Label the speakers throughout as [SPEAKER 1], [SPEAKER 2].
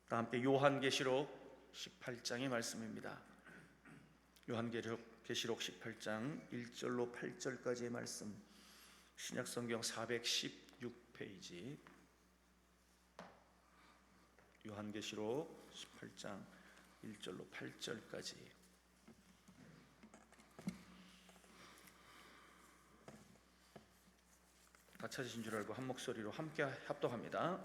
[SPEAKER 1] 다 함께 요한계시록 18장의 말씀입니다. 요한계시록 18장 1절로 8절까지의 말씀, 신약성경 416페이지. 요한계시록 18장 1절로 8절까지. 다 찾으신 줄 알고 한 목소리로 함께 합독합니다.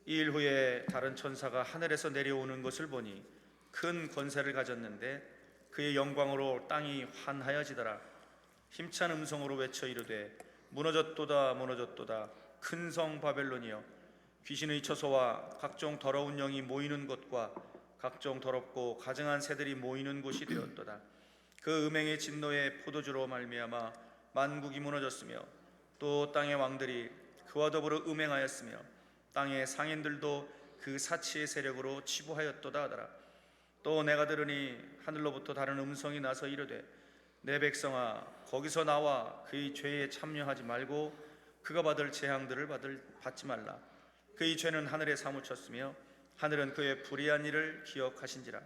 [SPEAKER 1] 이 일 후에 다른 천사가 하늘에서 내려오는 것을 보니 큰 권세를 가졌는데 그의 영광으로 땅이 환하여지더라. 힘찬 음성으로 외쳐 이르되 무너졌도다 무너졌도다 큰 성 바벨론이여, 귀신의 처소와 각종 더러운 영이 모이는 곳과 각종 더럽고 가증한 새들이 모이는 곳이 되었도다. 그 음행의 진노의 포도주로 말미암아 만국이 무너졌으며 또 땅의 왕들이 그와 더불어 음행하였으며 땅의 상인들도 그 사치의 세력으로 치부하였도다 하더라. 또 내가 들으니 하늘로부터 다른 음성이 나서 이르되 내 백성아, 거기서 나와 그의 죄에 참여하지 말고 그가 받을 재앙들을 받지 말라. 그의 죄는 하늘에 사무쳤으며 하늘은 그의 불의한 일을 기억하신지라.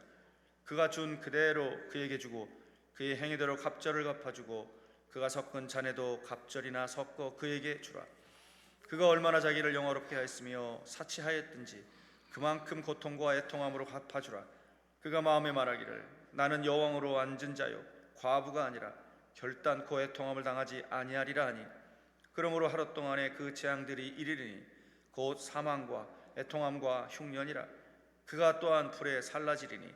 [SPEAKER 1] 그가 준 그대로 그에게 주고 그의 행위대로 갑절을 갚아주고 그가 섞은 잔에도 갑절이나 섞어 그에게 주라. 그가 얼마나 자기를 영화롭게 하였으며 사치하였든지 그만큼 고통과 애통함으로 갚아주라. 그가 마음에 말하기를 나는 여왕으로 앉은 자요 과부가 아니라 결단코 애통함을 당하지 아니하리라 하니, 그러므로 하루 동안에 그 재앙들이 이르리니 곧 사망과 애통함과 흉년이라. 그가 또한 불에 살라지리니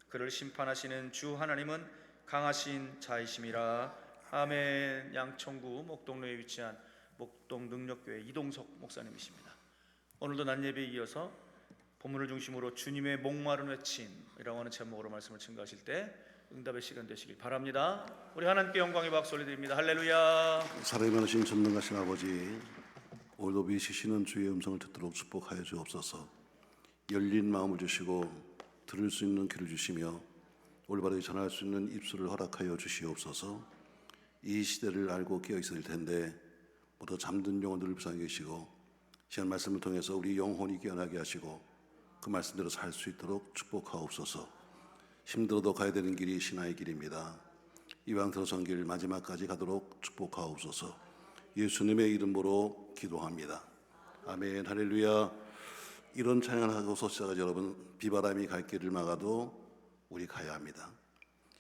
[SPEAKER 1] 그를 심판하시는 주 하나님은 강하신 자이심이라. 아멘. 양천구 목동로에 위치한 목동능력교회 이동석 목사님이십니다. 오늘도 낮예배에 이어서 본문을 중심으로 주님의 목마른 외침이라고 하는 제목으로 말씀을 증거하실 때 응답의 시간 되시길 바랍니다. 우리 하나님께 영광의 박수 올려드립니다. 할렐루야.
[SPEAKER 2] 사랑이 많으신 전능하신 아버지, 오늘도 미시시는 주의 음성을 듣도록 축복하여 주옵소서. 열린 마음을 주시고 들을 수 있는 귀를 주시며 올바르게 전할 수 있는 입술을 허락하여 주시옵소서. 이 시대를 알고 깨어 있을 텐데 모두 잠든 영혼들을 불쌍히 계시고 시간 말씀을 통해서 우리 영혼이 깨어나게 하시고 그 말씀대로 살 수 있도록 축복하옵소서. 힘들어도 가야 되는 길이 신앙의 길입니다. 이왕 들어선 길 마지막까지 가도록 축복하옵소서. 예수님의 이름으로 기도합니다. 아멘. 할렐루야. 이런 찬양을 하고서 시작하죠. 여러분, 비바람이 갈 길을 막아도 우리 가야 합니다.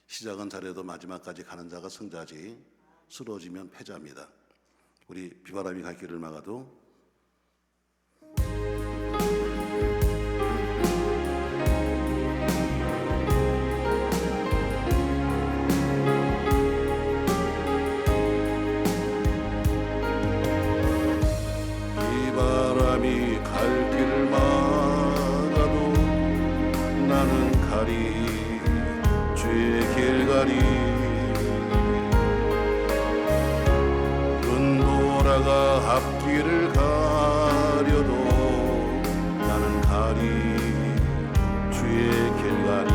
[SPEAKER 2] 시작은 잘해도 마지막까지 가는 자가 승자지 쓰러지면 패자입니다. 우리 비바람이 갈 길을 막아도 비바람이 갈 길을 막아도 나는 가리 주의 길 가리. 은보라가 앞길을 가려도 나는 가리 주의 길 가리.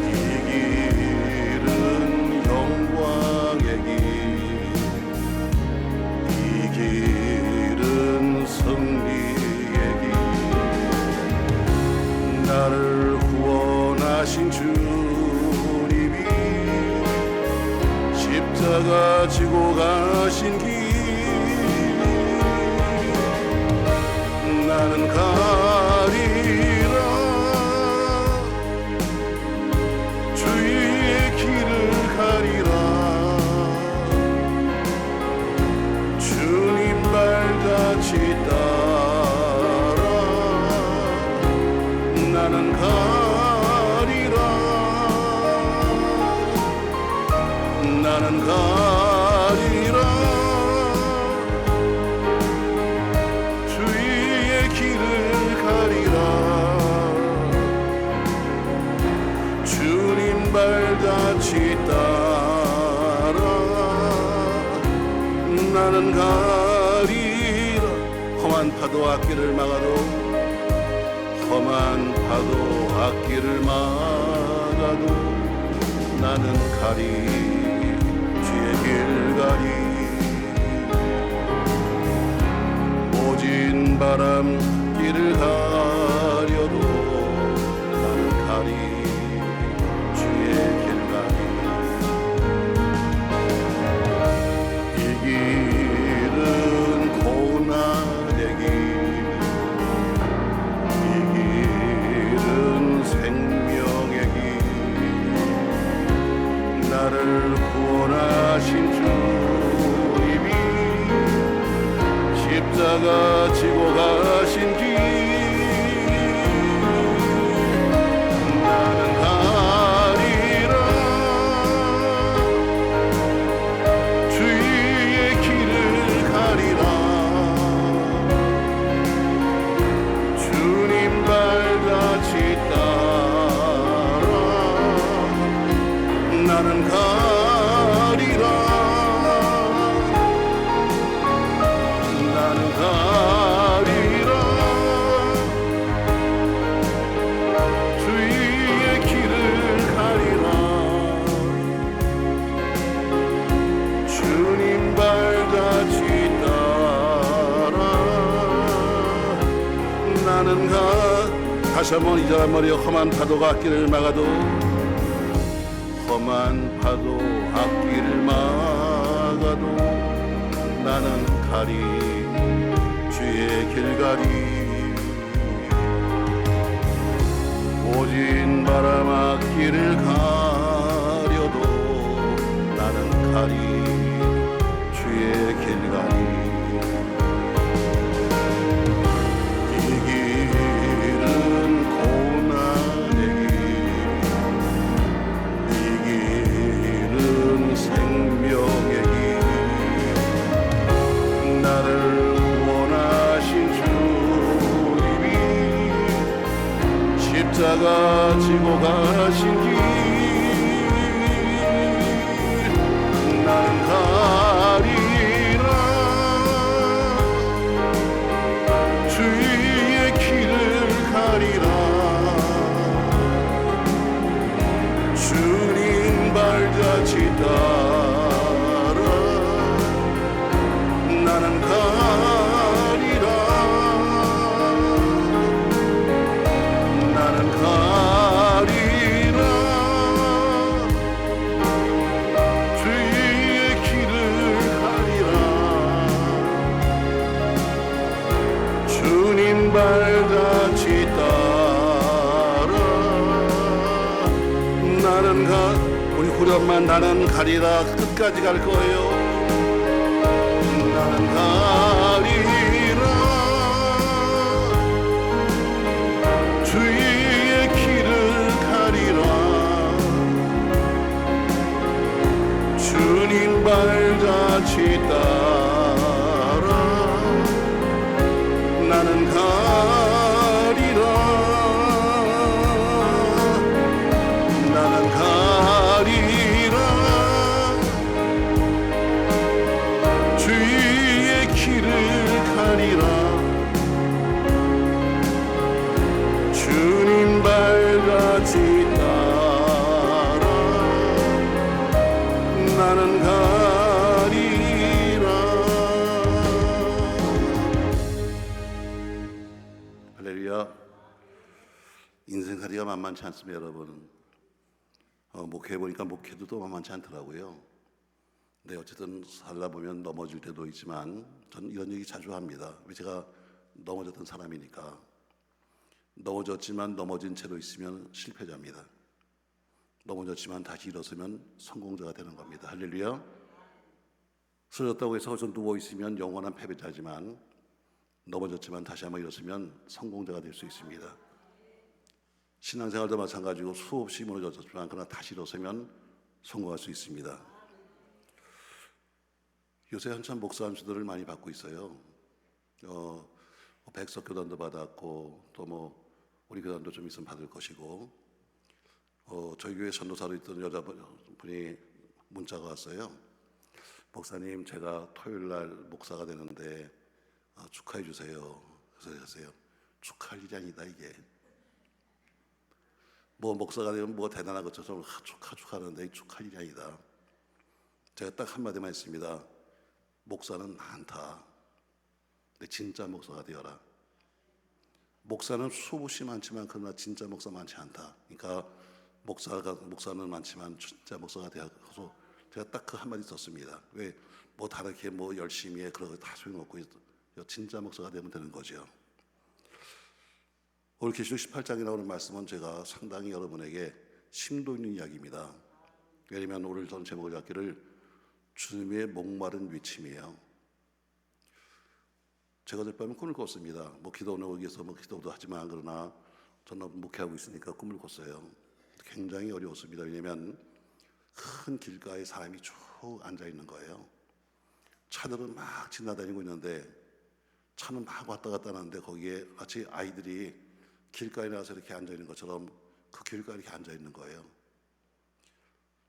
[SPEAKER 2] 이 길은 영광의 길, 이 길은 승리의 길. 나를 구원하신 주님이 십자가 지고 가신 길, 나는 가리라. 주의 길을 가리라. 주님 발같이 따라 나는 가리라. 나는 가리라. 주의 길을 가리라. 주님 발같이 따라 나는 가리라. 험한 파도 앞길을 막아도 험한 파도 앞길을 막아도 나는 가리 주의 길 가리. 모진 바 바람길을 가려도 나는 가리 주의 길가리. 이 길은 고난의 길, 이 길은 생명의 길, 나를 구원하신 주님이 십자가 지고 가신 길. 나는 가리라 주의 길을 가리라. 주님 발같이 따라 나는 가리라. 나는 가리라 주의 길을 가리라. 주님 발같이 따라 나는 다시 한번 이 사람 머리에 험한 파도가 앞길을 막아도, 험한 파도 앞길을 막아도 나는 가리 주의 길가리. 오진 바람 앞길을 가려도 나는 가리 주의 길가리. 이 길은 고난의 길, 이 길은 생명의 길, 나를 구원하신 주님이 십자가 지고 가신 길. 나는 가리라 주의 길을 가리라. 주님 발자취 따라 나는 가리라. 나는 가리라 주의 길을 가리라. 주님 발자취 따라 나는 우리 후렴만 나는 가리라 끝까지 갈 거예요. 나는 가리라 주의 길을 가리라. 주님 발자취 따라 나는 가리라. 나는 가리라 주의 길을 가리라. 주님 발같이 따라 나는 가리라. 할렐루야. 인생살이가 만만치 않습니다, 여러분. 목회해보니까 목회도 또 만만치 않더라고요. 근데 어쨌든 살다 보면 넘어질 때도 있지만 저는 이런 얘기 자주 합니다. 제가 넘어졌던 사람이니까. 넘어졌지만 넘어진 채로 있으면 실패자입니다. 넘어졌지만 다시 일어서면 성공자가 되는 겁니다. 할렐루야. 쓰러졌다고 해서 거기서 누워있으면 영원한 패배자지만 넘어졌지만 다시 한번 일어서면 성공자가 될 수 있습니다. 신앙생활도 마찬가지고 수없이 무너졌지만 그러나 다시 일어서면 성공할 수 있습니다. 요새 한참 목사 안수들을 많이 받고 있어요. 백석 교단도 받았고 또 우리 교단도 좀 있으면 받을 것이고, 저희 교회 전도사로 있던 여자분이 문자가 왔어요. 목사님, 제가 토요일 날 목사가 되는데 축하해 주세요. 그래서 하세요. 축하할 일이 아니다 이게. 목사가 되면 대단한 것처럼 축하하는데 축할 일이 아니다. 제가 딱 한마디만 했습니다. 목사는 많다. 근데 진짜 목사가 되어라. 목사는 수없이 많지만 그러나 진짜 목사 많지 않다. 그러니까 목사는 많지만 진짜 목사가 되어서 제가 딱 그 한마디 썼습니다. 왜 뭐 다르게 뭐 열심히 해 그런 거 다 소용없고 진짜 목사가 되면 되는 거죠. 오늘 계시록 18장에 나오는 말씀은 제가 상당히 여러분에게 심도 있는 이야기입니다. 왜냐하면 오늘 저는 제목을 잡기를 주님의 목마른 외침이에요. 제가 어젯밤에 꿈을 꿨습니다. 뭐 기도하기 위해서 뭐 기도도 하지만 그러나 저는 목회하고 있으니까 꿈을 꿨어요. 굉장히 어려웠습니다. 왜냐하면 큰 길가에 사람이 쭉 앉아 있는 거예요. 차들은 막 지나다니고 있는데 차는 막 왔다 갔다 하는데 거기에 마치 아이들이 길가에 나와서 이렇게 앉아 있는 것처럼 그 길가에 이렇게 앉아 있는 거예요.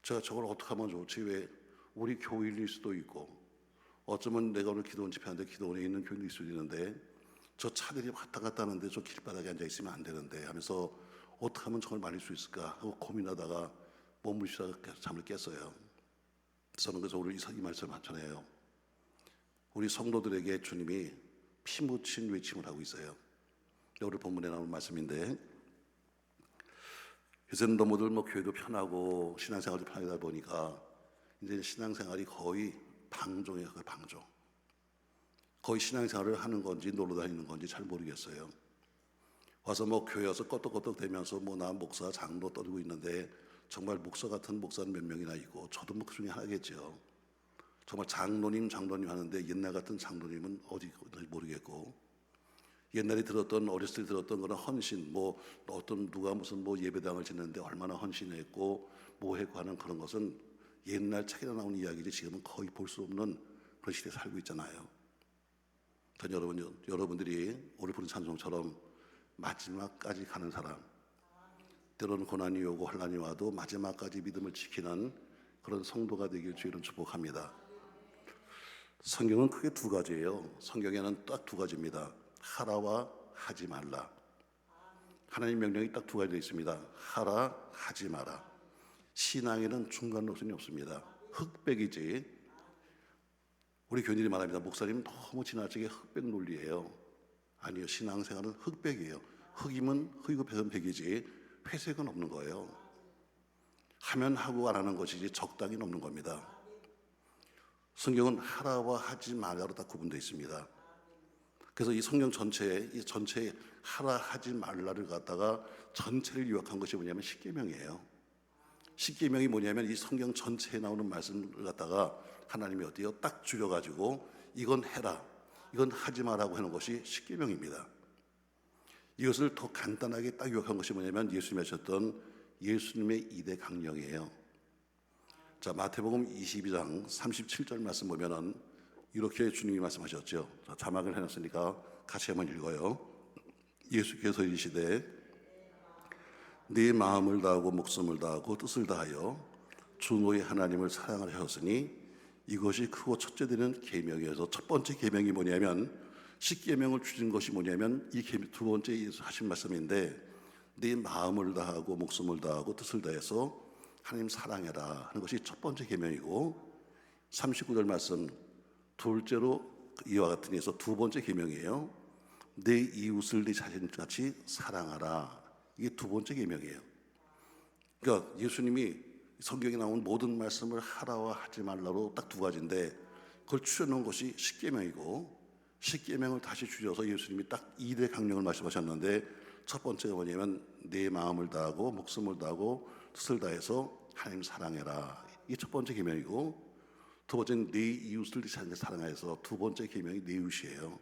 [SPEAKER 2] 제가 저걸 어떻게 하면 좋지? 왜 우리 교인일 수도 있고 어쩌면 내가 오늘 기도원 집회하는데 기도원에 있는 교인일 수도 있는데 저 차들이 왔다 갔다 하는데 저 길바닥에 앉아 있으면 안 되는데 하면서 어떻게 하면 저걸 말릴 수 있을까 하고 고민하다가 몸을 쉬다가 잠을 깼어요. 저는 그래서 오늘 이 말씀을 전해요. 우리 성도들에게 주님이 피 묻힌 외침을 하고 있어요. 오늘 본문에 나오는 말씀인데 요새는 너무들 뭐 교회도 편하고 신앙생활도 편하다 보니까 이제 신앙생활이 거의 방종이에요. 방종. 거의 신앙생활을 하는 건지 놀러 다니는 건지 잘 모르겠어요. 와서 뭐 교회 와서 껐덕껐덕 대면서 뭐 나 목사 장로 떠들고 있는데 정말 목사 같은 목사는 몇 명이나 있고 저도 뭐 그 중에 하나겠죠. 정말 장로님 하는데 옛날 같은 장로님은 어디 모르겠고 옛날에 들었던 어렸을 때 들었던 그런 헌신 뭐 어떤 누가 무슨 뭐 예배당을 짓는데 얼마나 헌신했고 뭐 했고 하는 그런 것은 옛날 책에 나오는 이야기지 지금은 거의 볼 수 없는 그런 시대에 살고 있잖아요. 전 여러분들이 오늘 부른 찬송처럼 마지막까지 가는 사람, 때로는 고난이 오고 환난이 와도 마지막까지 믿음을 지키는 그런 성도가 되길 주의로 축복합니다. 성경은 크게 두 가지예요. 성경에는 딱 두 가지입니다. 하라와 하지 말라. 하나님 명령이 딱 두 가지 되어 있습니다. 하라, 하지 마라. 신앙에는 중간 노선이 없습니다. 흑백이지. 우리 교인들이 말합니다. 목사님 너무 지나치게 흑백 논리예요. 아니요, 신앙생활은 흑백이에요. 흑이면 흑이고 백은 백이지 회색은 없는 거예요. 하면 하고 안 하는 것이지 적당히는 없는 겁니다. 성경은 하라와 하지 말라로 딱 구분되어 있습니다. 그래서 이 성경 전체에 하라 하지 말라를 갖다가 전체를 요약한 것이 뭐냐면 십계명이에요. 십계명이 뭐냐면 이 성경 전체에 나오는 말씀을 갖다가 하나님이 어때요? 딱 줄여가지고 이건 해라, 이건 하지 마라고 하는 것이 십계명입니다. 이것을 더 간단하게 딱 요약한 것이 뭐냐면 예수님이 하셨던 예수님의 2대 강령이에요. 자, 마태복음 22장 37절 말씀 보면은 이렇게 주님이 말씀하셨죠. 자, 자막을 해놨으니까 같이 한번 읽어요. 예수께서 이르시되 네 마음을 다하고 목숨을 다하고 뜻을 다하여 주 너희 하나님을 사랑하려 하였으니 이것이 크고 첫째 되는 계명이어서 첫 번째 계명이 뭐냐면 십계명을 주신 것이 뭐냐면 이 두 번째 하신 말씀인데 네 마음을 다하고 목숨을 다하고 뜻을 다해서 하나님 사랑해라 하는 것이 첫 번째 계명이고 39절 말씀 둘째로 이와 같은 에서 두 번째 계명이에요. 내 이웃을 네 자신같이 사랑하라. 이게 두 번째 계명이에요. 그러니까 예수님이 성경에 나온 모든 말씀을 하라와 하지 말라로 딱 두 가지인데 그걸 추려놓은 것이 십계명이고 십계명을 다시 줄여서 예수님이 딱 2대 강령을 말씀하셨는데 첫 번째가 뭐냐면 내 마음을 다하고 목숨을 다하고 뜻을 다해서 하나님 사랑해라. 이게 첫 번째 계명이고 두 번째는 내 이웃을 사랑해서 두 번째 계명이 내 이웃이에요.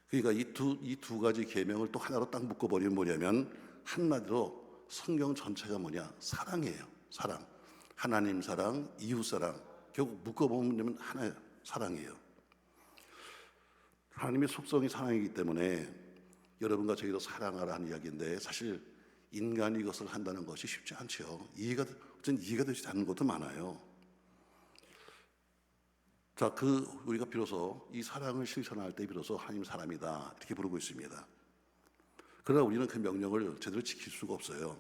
[SPEAKER 2] 그러니까 이 두 가지 계명을 또 하나로 딱 묶어버리면 뭐냐면 한마디로 성경 전체가 뭐냐? 사랑이에요. 사랑. 하나님 사랑, 이웃 사랑. 결국 묶어보면 하나예요. 사랑이에요. 하나님의 속성이 사랑이기 때문에 여러분과 저희도 사랑하라 하는 이야기인데 사실 인간이 이것을 한다는 것이 쉽지 않죠. 이해가 되지 않는 것도 많아요. 자, 우리가 비로소 이 사랑을 실천할 때 비로소 하나님 사람이다 이렇게 부르고 있습니다. 그러나 우리는 그 명령을 제대로 지킬 수가 없어요.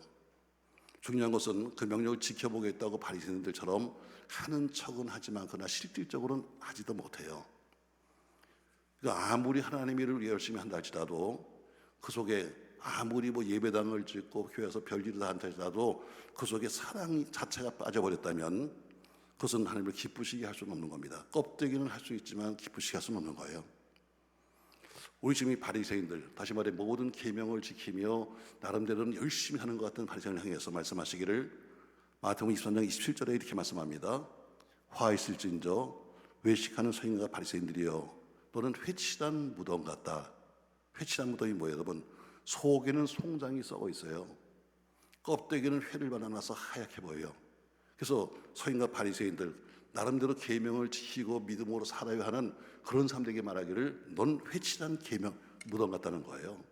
[SPEAKER 2] 중요한 것은 그 명령을 지켜보겠다고 바리새인들처럼 하는 척은 하지만 그러나 실질적으로는 하지도 못해요. 그러니까 아무리 하나님의 일을 열심히 한다 할지라도 그 속에 아무리 뭐 예배당을 짓고 교회에서 별일을 다 한다 하더라도 그 속에 사랑 자체가 빠져버렸다면 그것은 하나님을 기쁘시게 할 수는 없는 겁니다. 껍데기는 할 수 있지만 기쁘시게 할 수는 없는 거예요. 우리 지금 이 바리새인들, 다시 말해 모든 계명을 지키며 나름대로는 열심히 하는 것 같은 바리새인을 향해서 말씀하시기를 마태복음 23장 27절에 이렇게 말씀합니다. 화 있을진저 외식하는 서인과 바리새인들이여 너는 회칠한 무덤 같다. 회칠한 무덤이 뭐예요, 여러분? 속에는 송장이 썩어 있어요. 껍데기는 회를 받아놔서 하얗게 보여요. 그래서 서인과 바리새인들 나름대로 계명을 지키고 믿음으로 살아야 하는 그런 사람들에게 말하기를 넌 회칠한 계명 무덤 같다는 거예요.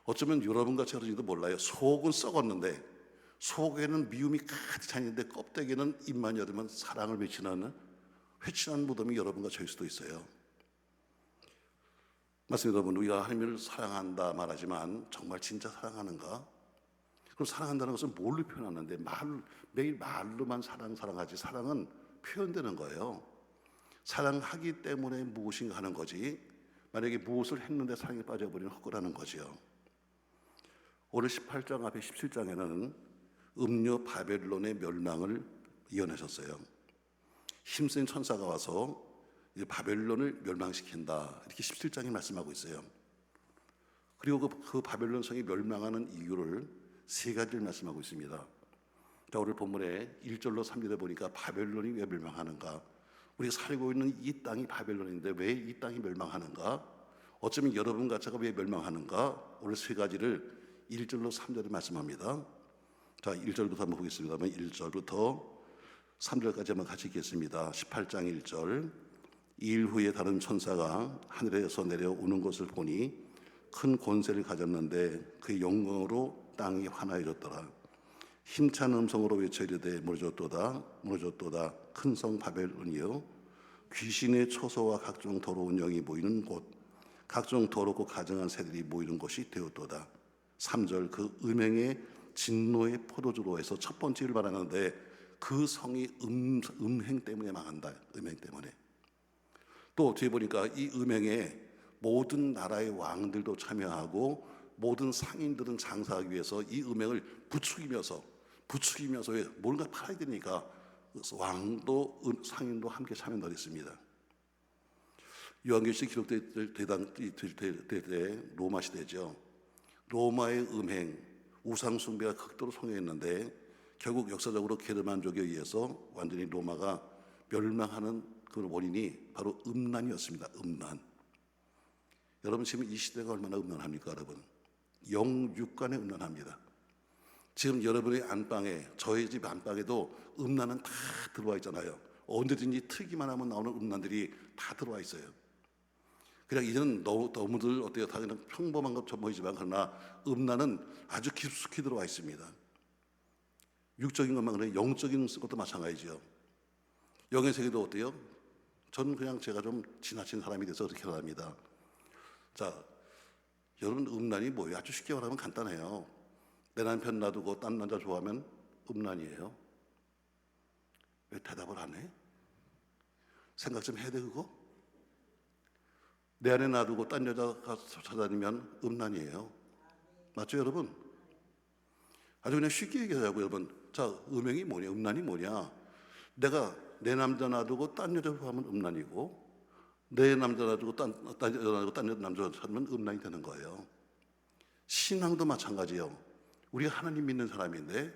[SPEAKER 2] 어쩌면 여러분과 저런지도 몰라요. 속은 썩었는데 속에는 미움이 가득 차 있는데 껍데기는 입만 열으면 사랑을 외치는 회칠한 무덤이 여러분과 저일 수도 있어요. 맞습니다, 여러분. 우리가 하나님을 사랑한다 말하지만 정말 진짜 사랑하는가? 그럼 사랑한다는 것은 뭘로 표현하는데 매일 말로만 사랑하지 사랑은 표현되는 거예요. 사랑하기 때문에 무엇인가 하는 거지 만약에 무엇을 했는데 사랑에 빠져버리면 헛거라는 거지요. 오늘 18장 앞에 17장에는 음녀 바벨론의 멸망을 예언하셨어요. 힘센 천사가 와서 바벨론을 멸망시킨다 이렇게 17장에 말씀하고 있어요. 그리고 그 바벨론 성이 멸망하는 이유를 세 가지를 말씀하고 있습니다. 자, 오늘 본문에 1절로 3절에 보니까 바벨론이 왜 멸망하는가? 우리가 살고 있는 이 땅이 바벨론인데 왜 이 땅이 멸망하는가? 어쩌면 여러분과 제가 왜 멸망하는가? 오늘 세 가지를 1절로 3절에 말씀합니다. 자, 1절부터 한번 보겠습니다. 1절부터 3절까지 한번 같이 읽겠습니다. 18장 1절. 이일 후에 다른 천사가 하늘에서 내려오는 것을 보니 큰 권세를 가졌는데 그의 영광으로 땅이 환하여졌더라. 힘찬 음성으로 외쳐 이르되 무너졌도다 무너졌도다 큰 성 바벨론이여 귀신의 초소와 각종 더러운 영이 모이는 곳 각종 더럽고 가증한 새들이 모이는 곳이 되었도다. 3절 그 음행의 진노의 포도주로 해서 첫 번째를 말하는데 그 성이 음행 때문에 망한다. 음행 때문에. 또 뒤에 보니까 이 음행에 모든 나라의 왕들도 참여하고 모든 상인들은 장사하기 위해서 이 음행을 부추기면서 뭔가 팔아야 되니까 왕도 상인도 함께 참여를 했습니다. 요한계시록 기록될 때 로마 시대죠. 로마의 음행, 우상 숭배가 극도로 성행했는데 결국 역사적으로 게르만족에 의해서 완전히 로마가 멸망하는 그 원인이 바로 음란이었습니다. 음란. 여러분 지금 이 시대가 얼마나 음란합니까, 여러분? 영육간에 음란합니다. 지금 여러분의 안방에, 저희 집 안방에도 음란은 다 들어와 있잖아요. 언제든지 트기만 하면 나오는 음란들이 다 들어와 있어요. 그냥 이제는 너무들 어때요? 다 그냥 평범한 것처럼 보이지만 그러나 음란은 아주 깊숙이 들어와 있습니다. 육적인 것만 그래 영적인 것도 마찬가지죠. 영의 세계도 어때요? 저는 그냥 제가 좀 지나친 사람이 돼서 그렇게 합니다. 자, 여러분 음란이 뭐예요? 아주 쉽게 말하면 간단해요. 내 남편 놔두고 딴 남자 좋아하면 음란이에요. 왜 대답을 안 해? 생각 좀 해야 돼 그거? 내 안에 놔두고 딴 여자가 찾아다니면 음란이에요. 맞죠 여러분? 아주 그냥 쉽게 얘기하자고 여러분. 자, 음행이 뭐냐? 음란이 뭐냐? 내가 내 남자 놔두고 딴 여자 좋아하면 음란이고 내 남자 놔두고 딴 여자 놔두고 딴 남자 찾으면 음란이 되는 거예요. 신앙도 마찬가지예요. 우리가 하나님 믿는 사람인데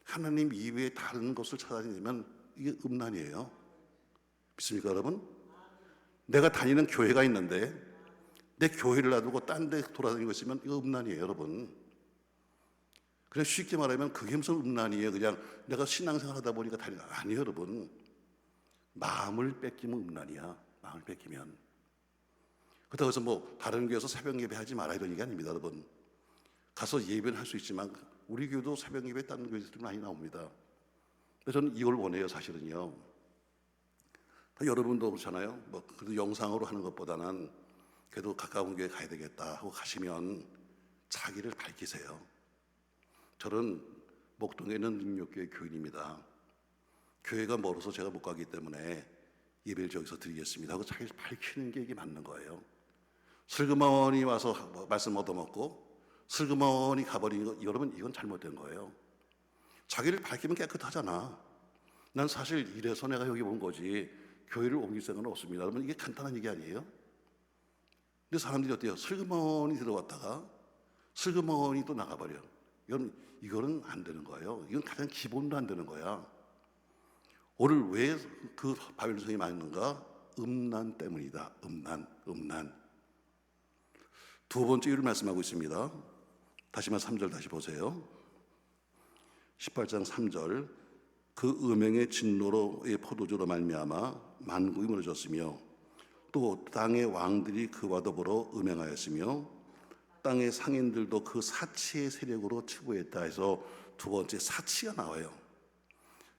[SPEAKER 2] 하나님 이외에 다른 것을 찾아다니면 이게 음란이에요. 믿습니까 여러분? 내가 다니는 교회가 있는데 내 교회를 놔두고 딴 데 돌아다니고 있으면 이거 음란이에요 여러분. 그냥 쉽게 말하면 그게 무슨 음란이에요. 그냥 내가 신앙생활 하다 보니까 아니에요 여러분. 마음을 뺏기면 음란이야. 마음을 뺏기면. 그렇다고 해서 뭐 다른 교회에서 새벽 예배하지 마라 이런 얘기 아닙니다 여러분. 가서 예배는 할 수 있지만 우리 교회도 새벽 예배 다른 교회들이 많이 나옵니다. 그래서 저는 이걸 원해요 사실은요. 여러분도 그렇잖아요. 뭐 그래도 영상으로 하는 것보다는 그래도 가까운 교회 가야 되겠다 하고 가시면 자기를 밝히세요. 저는 목동에 있는 능력교회 교인입니다. 교회가 멀어서 제가 못 가기 때문에 예배를 저기서 드리겠습니다 하고 자기를 밝히는 게 이게 맞는 거예요. 슬그머니 와서 말씀 얻어먹고 슬그머니 가버리는 거, 여러분 이건 잘못된 거예요. 자기를 밝히면 깨끗하잖아. 난 사실 이래서 내가 여기 온 거지 교회를 옮길 생각은 없습니다. 여러분 이게 간단한 얘기 아니에요? 근데 사람들이 어때요? 슬그머니 들어왔다가 슬그머니 또 나가버려. 이거는 안 되는 거예요. 이건 가장 기본도 안 되는 거야. 오늘 왜 그 바벨론 성이 망했는가? 음란 때문이다. 음란. 두 번째 이유를 말씀하고 있습니다. 다시 말씀 3절 다시 보세요. 18장 3절. 그 음행의 진노로의 포도주로 말미암아 만국이 무너졌으며 또 땅의 왕들이 그와 더불어 음행하였으며 땅의 상인들도 그 사치의 세력으로 치부했다 해서 두 번째 사치가 나와요.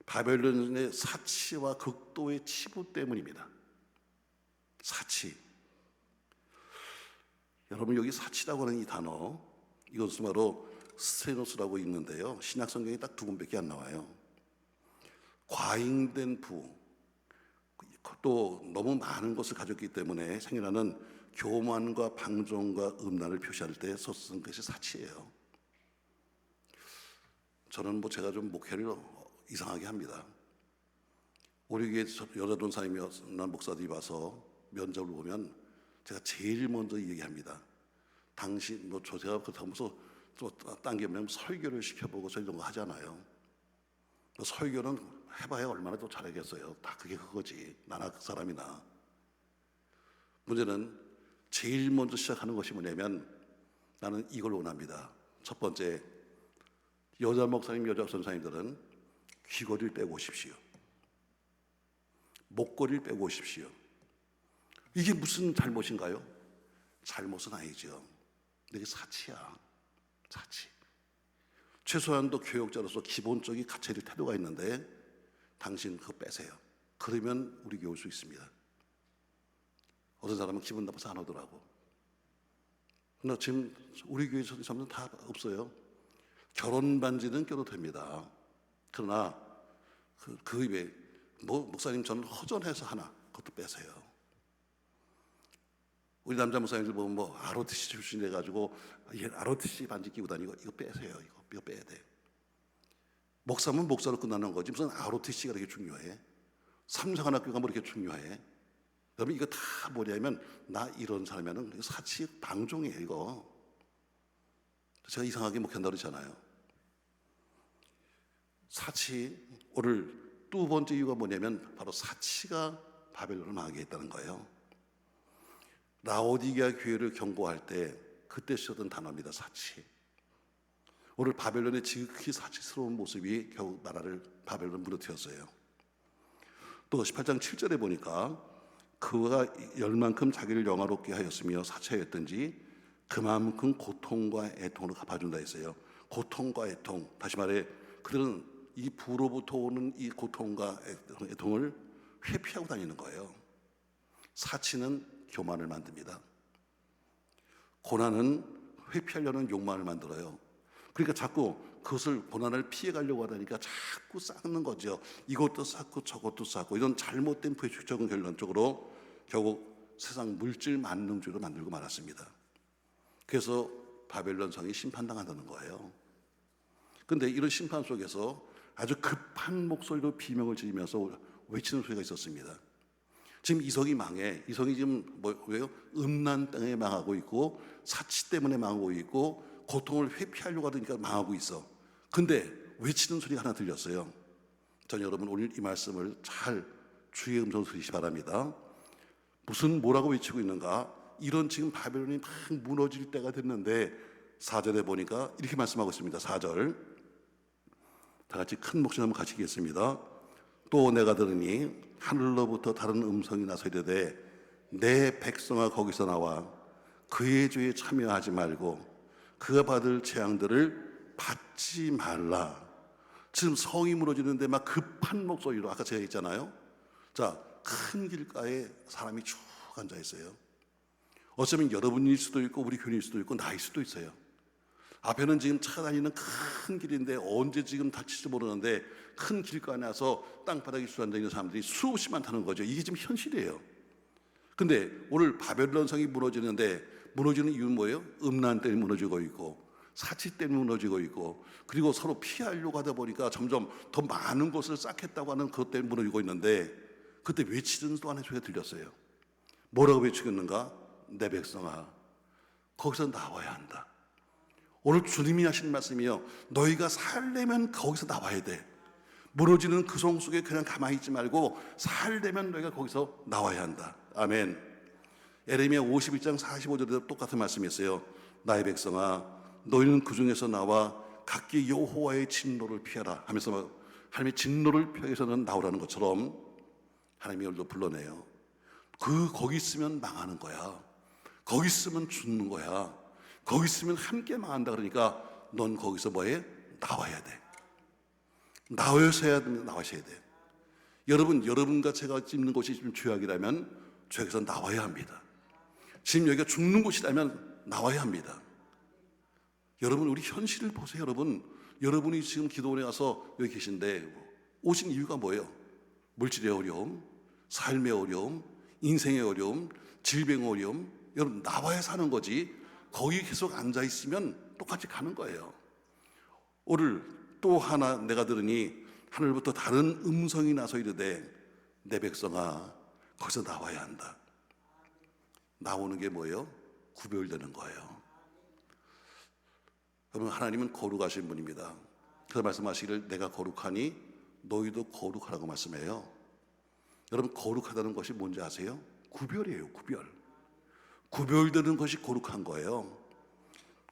[SPEAKER 2] 바벨론의 사치와 극도의 치부 때문입니다. 사치. 여러분 여기 사치라고 하는 이 단어, 이것은 바로 스테노스라고 있는데요. 신약 성경에 딱 두 군밖에 안 나와요. 과잉된 부, 또 너무 많은 것을 가졌기 때문에 생겨나는 교만과 방종과 음란을 표시할 때 썼던 것이 사치예요. 저는 제가 좀 목회를 이상하게 합니다. 우리 교회 여자 전사님이나 목사들이 와서 면접을 보면 제가 제일 먼저 얘기합니다. 당신 제가 그러면서 또 당기면 설교를 시켜보고 저 이런 거 하잖아요. 설교는 해봐야 얼마나 또 잘하겠어요. 다 그게 그거지. 나나 그 사람이나. 문제는 제일 먼저 시작하는 것이 뭐냐면 나는 이걸 원합니다. 첫 번째, 여자 목사님, 여자 선사님들은 귀걸이를 빼고 오십시오. 목걸이를 빼고 오십시오. 이게 무슨 잘못인가요? 잘못은 아니죠. 이게 사치야. 사치. 최소한도 교역자로서 기본적인 가치를 태도가 있는데 당신 그거 빼세요. 그러면 우리 교회 올 수 있습니다. 어떤 사람은 기분 나빠서 안 오더라고. 근데 지금 우리 교회 사람들은 다 없어요. 결혼 반지는 껴도 됩니다. 그러나 그 입에 목사님 저는 허전해서 하나 그것도 빼세요. 우리 남자 목사님들 보면 ROTC 출신이 돼가지고 ROTC 반지 끼고 다니고 이거 빼세요. 이거 빼야 돼. 목사면 목사로 끝나는 거지 무슨 ROTC가 그렇게 중요해? 삼성한학교가 뭐 이렇게 중요해? 여러분 이거 다 뭐냐면 나 이런 사람이면 사치 방종이에요 이거. 제가 이상하게 목회한다 그러잖아요. 사치, 오늘 두 번째 이유가 뭐냐면 바로 사치가 바벨론을 망하게 했다는 거예요. 라오디게아 교회를 경고할 때 그때 쓰던 단어입니다. 사치. 오늘 바벨론의 지극히 사치스러운 모습이 결국 나라를 바벨론을 무너뜨렸어요. 또 18장 7절에 보니까 그가 열만큼 자기를 영화롭게 하였으며 사치하였든지 그만큼 고통과 애통으로 갚아준다 했어요. 고통과 애통, 다시 말해 그들은 이 부로부터 오는 이 고통과 애통을 회피하고 다니는 거예요. 사치는 교만을 만듭니다. 고난은 회피하려는 욕망을 만들어요. 그러니까 자꾸 그것을 고난을 피해가려고 하다니까 자꾸 쌓는 거죠. 이것도 쌓고 저것도 쌓고 이런 잘못된 부의축적은 결론적으로 결국 세상 물질 만능주의로 만들고 말았습니다. 그래서 바벨론 성이 심판당한다는 거예요. 그런데 이런 심판 속에서 아주 급한 목소리로 비명을 지르면서 외치는 소리가 있었습니다. 지금 이 성이 망해. 이 성이 지금 왜요? 음란 땅에 망하고 있고 사치 때문에 망하고 있고 고통을 회피하려고 하니까 망하고 있어. 근데 외치는 소리가 하나 들렸어요. 전 여러분 오늘 이 말씀을 잘 주의 음성을 들으시기 바랍니다. 뭐라고 외치고 있는가? 이런 지금 바벨론이 막 무너질 때가 됐는데 4절에 보니까 이렇게 말씀하고 있습니다. 4절 다 같이 큰 목소리 한번 가시겠습니다. 또 내가 들으니 하늘로부터 다른 음성이 나서 이르되 내 백성아 거기서 나와 그의 죄에 참여하지 말고 그가 받을 재앙들을 받지 말라. 지금 성이 무너지는데 막 급한 목소리로 아까 제가 했잖아요. 자, 큰 길가에 사람이 쭉 앉아 있어요. 어쩌면 여러분일 수도 있고 우리 교인일 수도 있고 나일 수도 있어요. 앞에는 지금 차가 다니는 큰 길인데 언제 지금 다칠지 모르는데 큰 길가에 나서 땅바닥에 앉아 있는 사람들이 수없이 많다는 거죠. 이게 지금 현실이에요. 근데 오늘 바벨론 성이 무너지는데 무너지는 이유는 뭐예요? 음란 때문에 무너지고 있고 사치 때문에 무너지고 있고, 그리고 서로 피하려고 하다 보니까 점점 더 많은 것을 쌓겠다고 하는 그것 때문에 무너지고 있는데, 그때 외치는 또 하나의 소리가 들렸어요. 뭐라고 외치겠는가? 내 백성아, 거기서 나와야 한다. 오늘 주님이 하신 말씀이요, 너희가 살려면 거기서 나와야 돼. 무너지는 그 성 속에 그냥 가만히 있지 말고 살려면 너희가 거기서 나와야 한다. 아멘. 에레미야 51장 45절에도 똑같은 말씀이 있어요. 나의 백성아, 너희는 그 중에서 나와 각기 여호와의 진노를 피하라 하면서 하나님의 진노를 피해서는 나오라는 것처럼 하나님이 오늘도 불러내요. 거기 있으면 망하는 거야. 거기 있으면 죽는 거야. 거기 있으면 함께 망한다. 그러니까 넌 거기서 뭐해? 나와야 돼. 나와셔야 돼. 여러분과 제가 있는 곳이 지금 죄악이라면 죄에서 나와야 합니다. 지금 여기가 죽는 곳이라면 나와야 합니다. 여러분, 우리 현실을 보세요. 여러분이 지금 기도원에 가서 여기 계신데 오신 이유가 뭐예요? 물질의 어려움, 삶의 어려움, 인생의 어려움, 질병의 어려움. 여러분, 나와야 사는 거지 거기 계속 앉아 있으면 똑같이 가는 거예요. 오늘 또 하나 내가 들으니 하늘부터 다른 음성이 나서 이르되 내 백성아, 거기서 나와야 한다. 나오는 게 뭐예요? 구별되는 거예요. 여러분, 하나님은 거룩하신 분입니다. 그래서 말씀하시기를 내가 거룩하니 너희도 거룩하라고 말씀해요. 여러분, 거룩하다는 것이 뭔지 아세요? 구별이에요. 구별되는 것이 거룩한 거예요.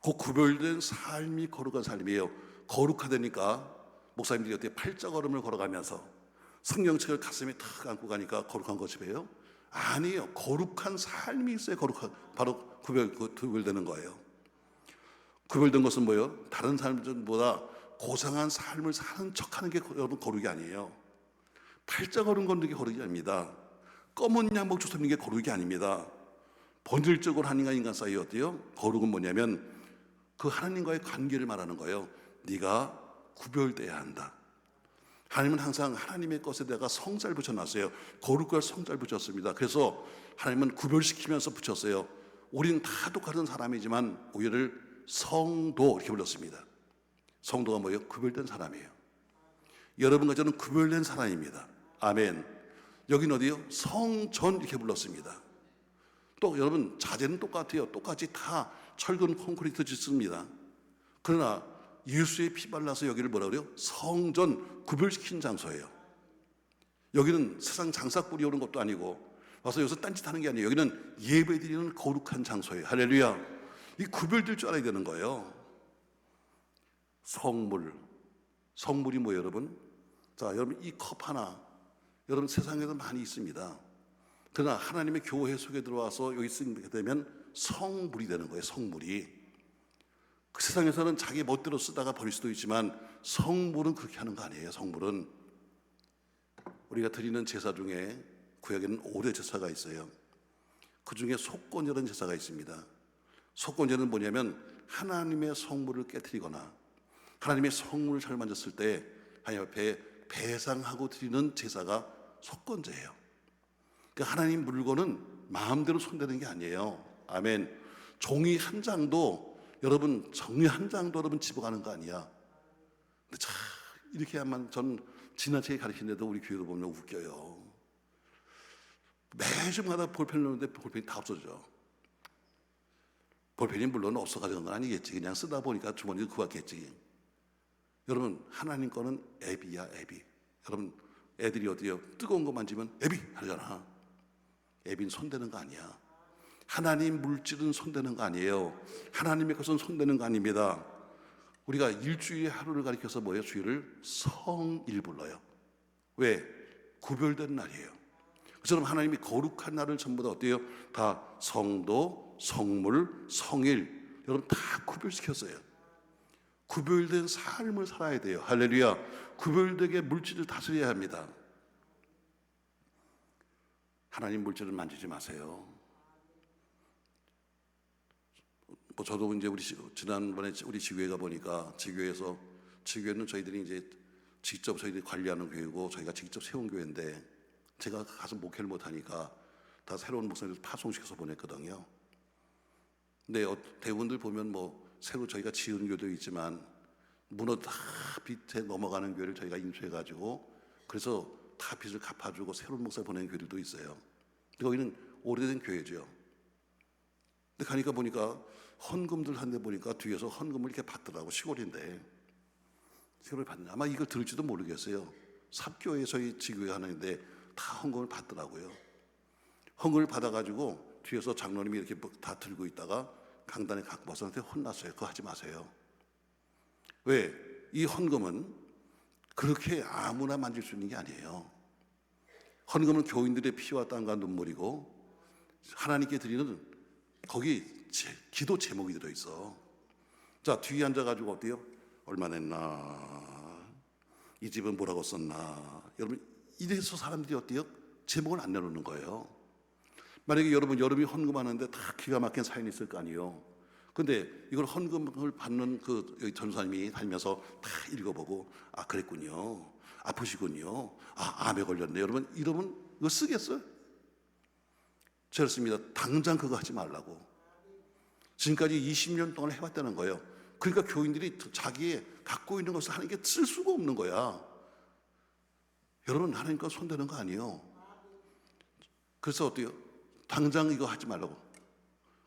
[SPEAKER 2] 그 구별된 삶이 거룩한 삶이에요. 거룩하다니까 목사님들이 어떻게 팔자걸음을 걸어가면서 성경책을 가슴에 탁 안고 가니까 거룩한 것이에요? 아니에요. 거룩한 삶이 있어야 바로 구별되는 거예요. 구별된 것은 뭐예요? 다른 사람들보다 고상한 삶을 사는 척하는 게 여러분 거룩이 아니에요. 팔자걸음 걷는 게 거룩이 아닙니다. 검은 양복 주서 입는 게 거룩이 아닙니다. 본질적으로 하나님과 인간 사이에 어때요? 거룩은 뭐냐면 그 하나님과의 관계를 말하는 거예요. 네가 구별돼야 한다. 하나님은 항상 하나님의 것에다가 성자를 붙여놨어요. 거룩과 성자를 붙였습니다. 그래서 하나님은 구별시키면서 붙였어요. 우리는 다 똑같은 사람이지만 우리를 성도 이렇게 불렀습니다. 성도가 뭐예요? 구별된 사람이에요. 여러분과 저는 구별된 사람입니다. 아멘. 여기는 어디요? 성전 이렇게 불렀습니다. 또 여러분, 자재는 똑같아요. 똑같이 다 철근 콘크리트 짓습니다. 그러나 예수의 피 발라서 여기를 뭐라 그래요? 성전, 구별시킨 장소예요. 여기는 세상 장사꾼이 오는 것도 아니고 와서 여기서 딴짓하는 게 아니에요. 여기는 예배드리는 거룩한 장소예요. 할렐루야. 이 구별될 줄 알아야 되는 거예요. 성물이 뭐예요, 여러분? 자, 여러분, 이 컵 하나, 여러분 세상에도 많이 있습니다. 그러나 하나님의 교회 속에 들어와서 여기 쓰게 되면 성물이 되는 거예요. 성물이. 그 세상에서는 자기 멋대로 쓰다가 버릴 수도 있지만 성물은 그렇게 하는 거 아니에요. 성물은 우리가 드리는 제사 중에 구약에는 5대 제사가 있어요. 그 중에 속건제라는 제사가 있습니다. 속건제는 뭐냐면 하나님의 성물을 깨트리거나 하나님의 성물을 잘 만졌을 때 하나님 앞에 배상하고 드리는 제사가 속건제예요. 그러니까 하나님 물건은 마음대로 손대는 게 아니에요. 아멘. 종이 한 장도 여러분, 정리 한 장도 여러분 집어가는 거 아니야. 근데 참 이렇게 하면 전 지나치게 가르치는데도 우리 교회도 보면 웃겨요. 매주마다 볼펜을 넣는데 볼펜이 다 없어져. 볼펜이 물론 없어 가져간 건 아니겠지. 그냥 쓰다 보니까 주머니에 구웠겠지. 여러분, 하나님 거는 애비야, 애비. 여러분, 애들이 어디요? 뜨거운 거 만지면 애비 하잖아. 애비는 손대는 거 아니야. 하나님 물질은 손대는 거 아니에요. 하나님의 것은 손대는 거 아닙니다. 우리가 일주일에 하루를 가리켜서 뭐예요? 주일을 성일 불러요. 왜? 구별된 날이에요. 그처럼 하나님이 거룩한 날을 전부 다 어때요? 다 성도, 성물, 성일, 여러분 다 구별시켰어요. 구별된 삶을 살아야 돼요. 할렐루야. 구별되게 물질을 다스려야 합니다. 하나님 물질을 만지지 마세요. 저도 이제 지난번에 우리 지교회가 보니까 지교회는 저희들이 이제 직접 저희들이 관리하는 교회고 저희가 직접 세운 교회인데 제가 가서 목회를 못하니까 다 새로운 목사님들 파송시켜서 보냈거든요. 근데 대부분들 보면 뭐 새로 저희가 지은 교도 있지만 문어 다 빚에 넘어가는 교회를 저희가 인수해가지고 그래서 다 빚을 갚아주고 새로운 목사 보내는 교회들도 있어요. 근데 거기는 오래된 교회죠. 근데 가니까 보니까 헌금들 한데 보니까 뒤에서 헌금을 이렇게 받더라고. 시골인데 시골을 받는 아마 이걸 들을지도 모르겠어요. 삽교회 저희 지교회 하는데 다 헌금을 받더라고요. 헌금을 받아가지고 뒤에서 장로님이 이렇게 다 들고 있다가 강단에 갖고 와서 한테 혼났어요. 그거 하지 마세요. 왜? 이 헌금은 그렇게 아무나 만질 수 있는 게 아니에요. 헌금은 교인들의 피와 땀과 눈물이고 하나님께 드리는 거기 기도 제목이 들어있어. 자, 뒤에 앉아가지고 어때요? 얼마 냈나? 이 집은 뭐라고 썼나? 여러분 이래서 사람들이 어때요? 제목을 안 내놓는 거예요. 만약에 여러분이 헌금하는데 다 기가 막힌 사연이 있을 거 아니에요. 근데 이걸 헌금을 받는 그 여기 전사님이 다니면서 다 읽어보고 아 그랬군요. 아프시군요. 아 암에 걸렸네. 여러분 이러면 이거 쓰겠어요? 그렇습니다. 당장 그거 하지 말라고. 지금까지 20년 동안 해왔다는 거예요. 그러니까 교인들이 자기의 갖고 있는 것을 하나님께 쓸 수가 없는 거야. 여러분 하나님과 손대는 거 아니에요. 그래서 어때요? 당장 이거 하지 말라고.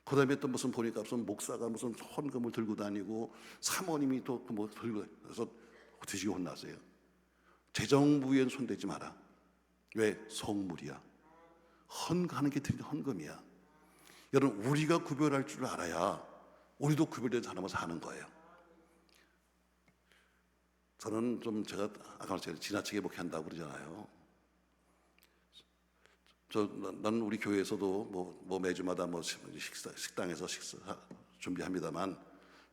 [SPEAKER 2] 그 다음에 또 무슨 보니까 무슨 목사가 무슨 헌금을 들고 다니고 사모님이 또 뭐 들고 다니고 그래서 뒤지게 혼났어요. 재정부엔 손대지 마라. 왜? 성물이야. 헌하는 게 드린 헌금이야. 여러분 우리가 구별할 줄 알아야 우리도 구별된 사람을 사는 거예요. 저는 좀 제가 아까 제가 지나치게 목회한다고 그러잖아요. 난 우리 교회에서도 뭐 매주마다 뭐 식당에서 식사 준비합니다만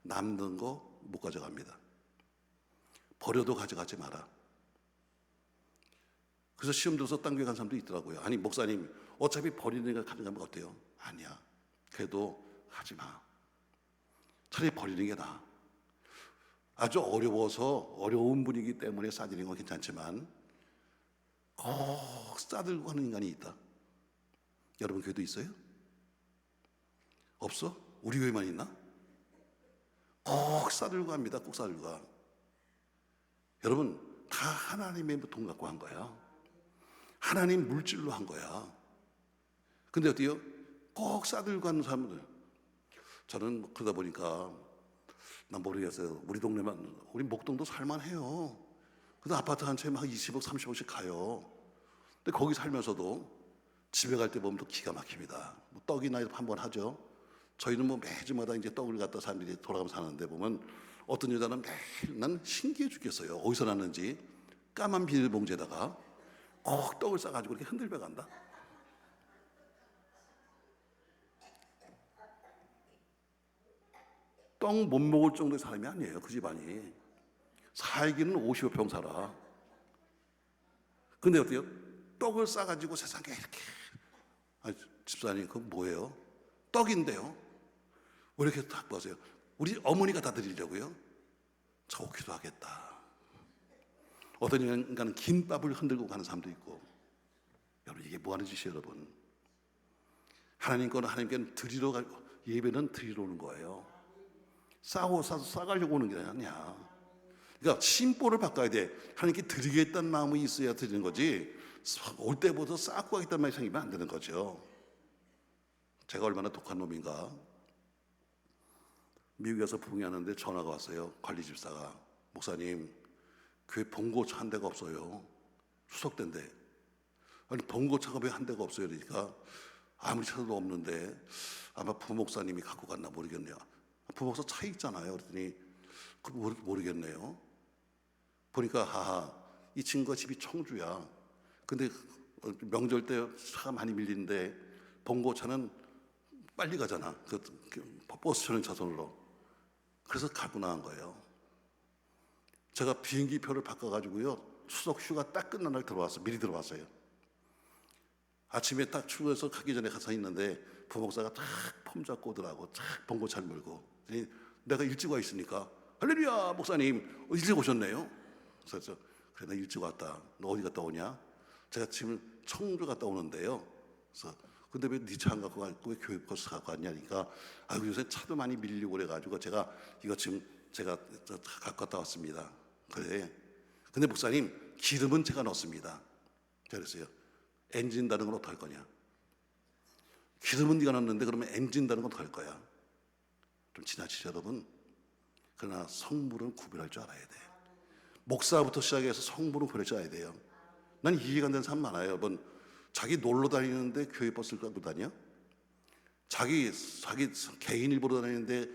[SPEAKER 2] 남는 거 못 가져갑니다. 버려도 가져가지 마라. 그래서 시험 들어서 딴 교회 간 사람도 있더라고요. 아니 목사님 어차피 버리는 거 가져가면 어때요? 아니야. 그래도 하지 마. 차라리 버리는 게 나아. 아주 어려운 분이기 때문에 싸드리는 건 괜찮지만 꼭 싸들고 하는 인간이 있다. 여러분 교회도 있어요? 없어? 우리 교회만 있나? 꼭 싸들고 합니다. 꼭 싸들고 가. 여러분 다 하나님의 돈 갖고 한 거야. 하나님 물질로 한 거야. 근데 어때요? 꼭 싸들고 하는 사람들. 저는 그러다 보니까 난 모르겠어요. 우리 동네만 우리 목동도 살만해요. 근데 아파트 한 채에 막 20억 30억씩 가요. 근데 거기 살면서도 집에 갈 때 보면 또 기가 막힙니다. 뭐 떡이나 한번 하죠. 저희는 뭐 매주마다 이제 떡을 갖다 사람들이 돌아가면서 사는데 보면 어떤 여자는 매일 난 신기해 죽겠어요. 어디서 났는지 까만 비닐봉지에다가 꼭 떡을 싸가지고 이렇게 흔들며 간다. 떡 못 먹을 정도의 사람이 아니에요. 그 집안이. 살기는 50여 평 살아. 근데 어때요? 떡을 싸가지고 세상에 이렇게 집사님 그거 뭐예요? 떡인데요. 왜 이렇게 갖고 가세요? 우리 어머니가 다 드리려고요? 좋기도 하겠다. 어떤 인간은 김밥을 흔들고 가는 사람도 있고. 여러분 이게 뭐 하는 짓이에요 여러분? 하나님 거는 하나님께 드리러 가고 예배는 드리러 오는 거예요. 싸가려고 오는 게 아니야. 그러니까 심보를 바꿔야 돼. 하나님께 드리겠다는 마음이 있어야 드리는 거지. 올 때부터 쌓고 가겠다는 마음이 생기면 안 되는 거죠. 제가 얼마나 독한 놈인가. 미국에서 부흥하는데 전화가 왔어요. 관리 집사가 목사님 교회 봉고차 한 대가 없어요. 추석 때인데 아니 봉고차가 왜 한 대가 없어요? 그러니까 아무리 찾아도 없는데 아마 부목사님이 갖고 갔나 모르겠네요. 부목사 차 있잖아요. 그랬더니 모르겠네요. 보니까 하하 이 친구가 집이 청주야. 근데 명절 때 차가 많이 밀리는데 봉고차는 빨리 가잖아. 그 버스 전용 차선으로. 그래서 갖고 나간 거예요. 제가 비행기표를 바꿔가지고요. 추석 휴가 딱 끝난 날 들어왔어요. 미리 들어왔어요. 아침에 딱 출근해서 가기 전에 가서 있는데 부목사가 딱 폼 잡고 오더라고. 딱 봉고차를 몰고. 내가 일찍 와 있으니까 할렐루야 목사님 일찍 오셨네요. 그래서 그래 나 일찍 왔다. 너 어디 갔다 오냐? 제가 지금 청주 갔다 오는데요. 그래서 근데 왜 네 차 안 갖고 갔고 왜 교회 버스 갖고 왔냐니까, 아유 요새 차도 많이 밀리고 그래가지고 제가 이거 지금 제가 갖고 갔다 왔습니다. 그래. 근데 목사님, 기름은 제가 넣습니다. 그랬어요. 엔진 다른 건 어떡할 거냐? 기름은 네가 넣는데 그러면 엔진 다른 건 어떡할 거야? 좀 지나치죠 여러분. 그러나 성물은 구별할 줄 알아야 돼. 목사부터 시작해서 성물은 구별할 줄 알아야 돼요. 난 이해가 안 되는 사람 많아요 여러분. 자기 놀러 다니는데 교회 버스를 갖고 다녀? 자기 개인 일보러 다니는데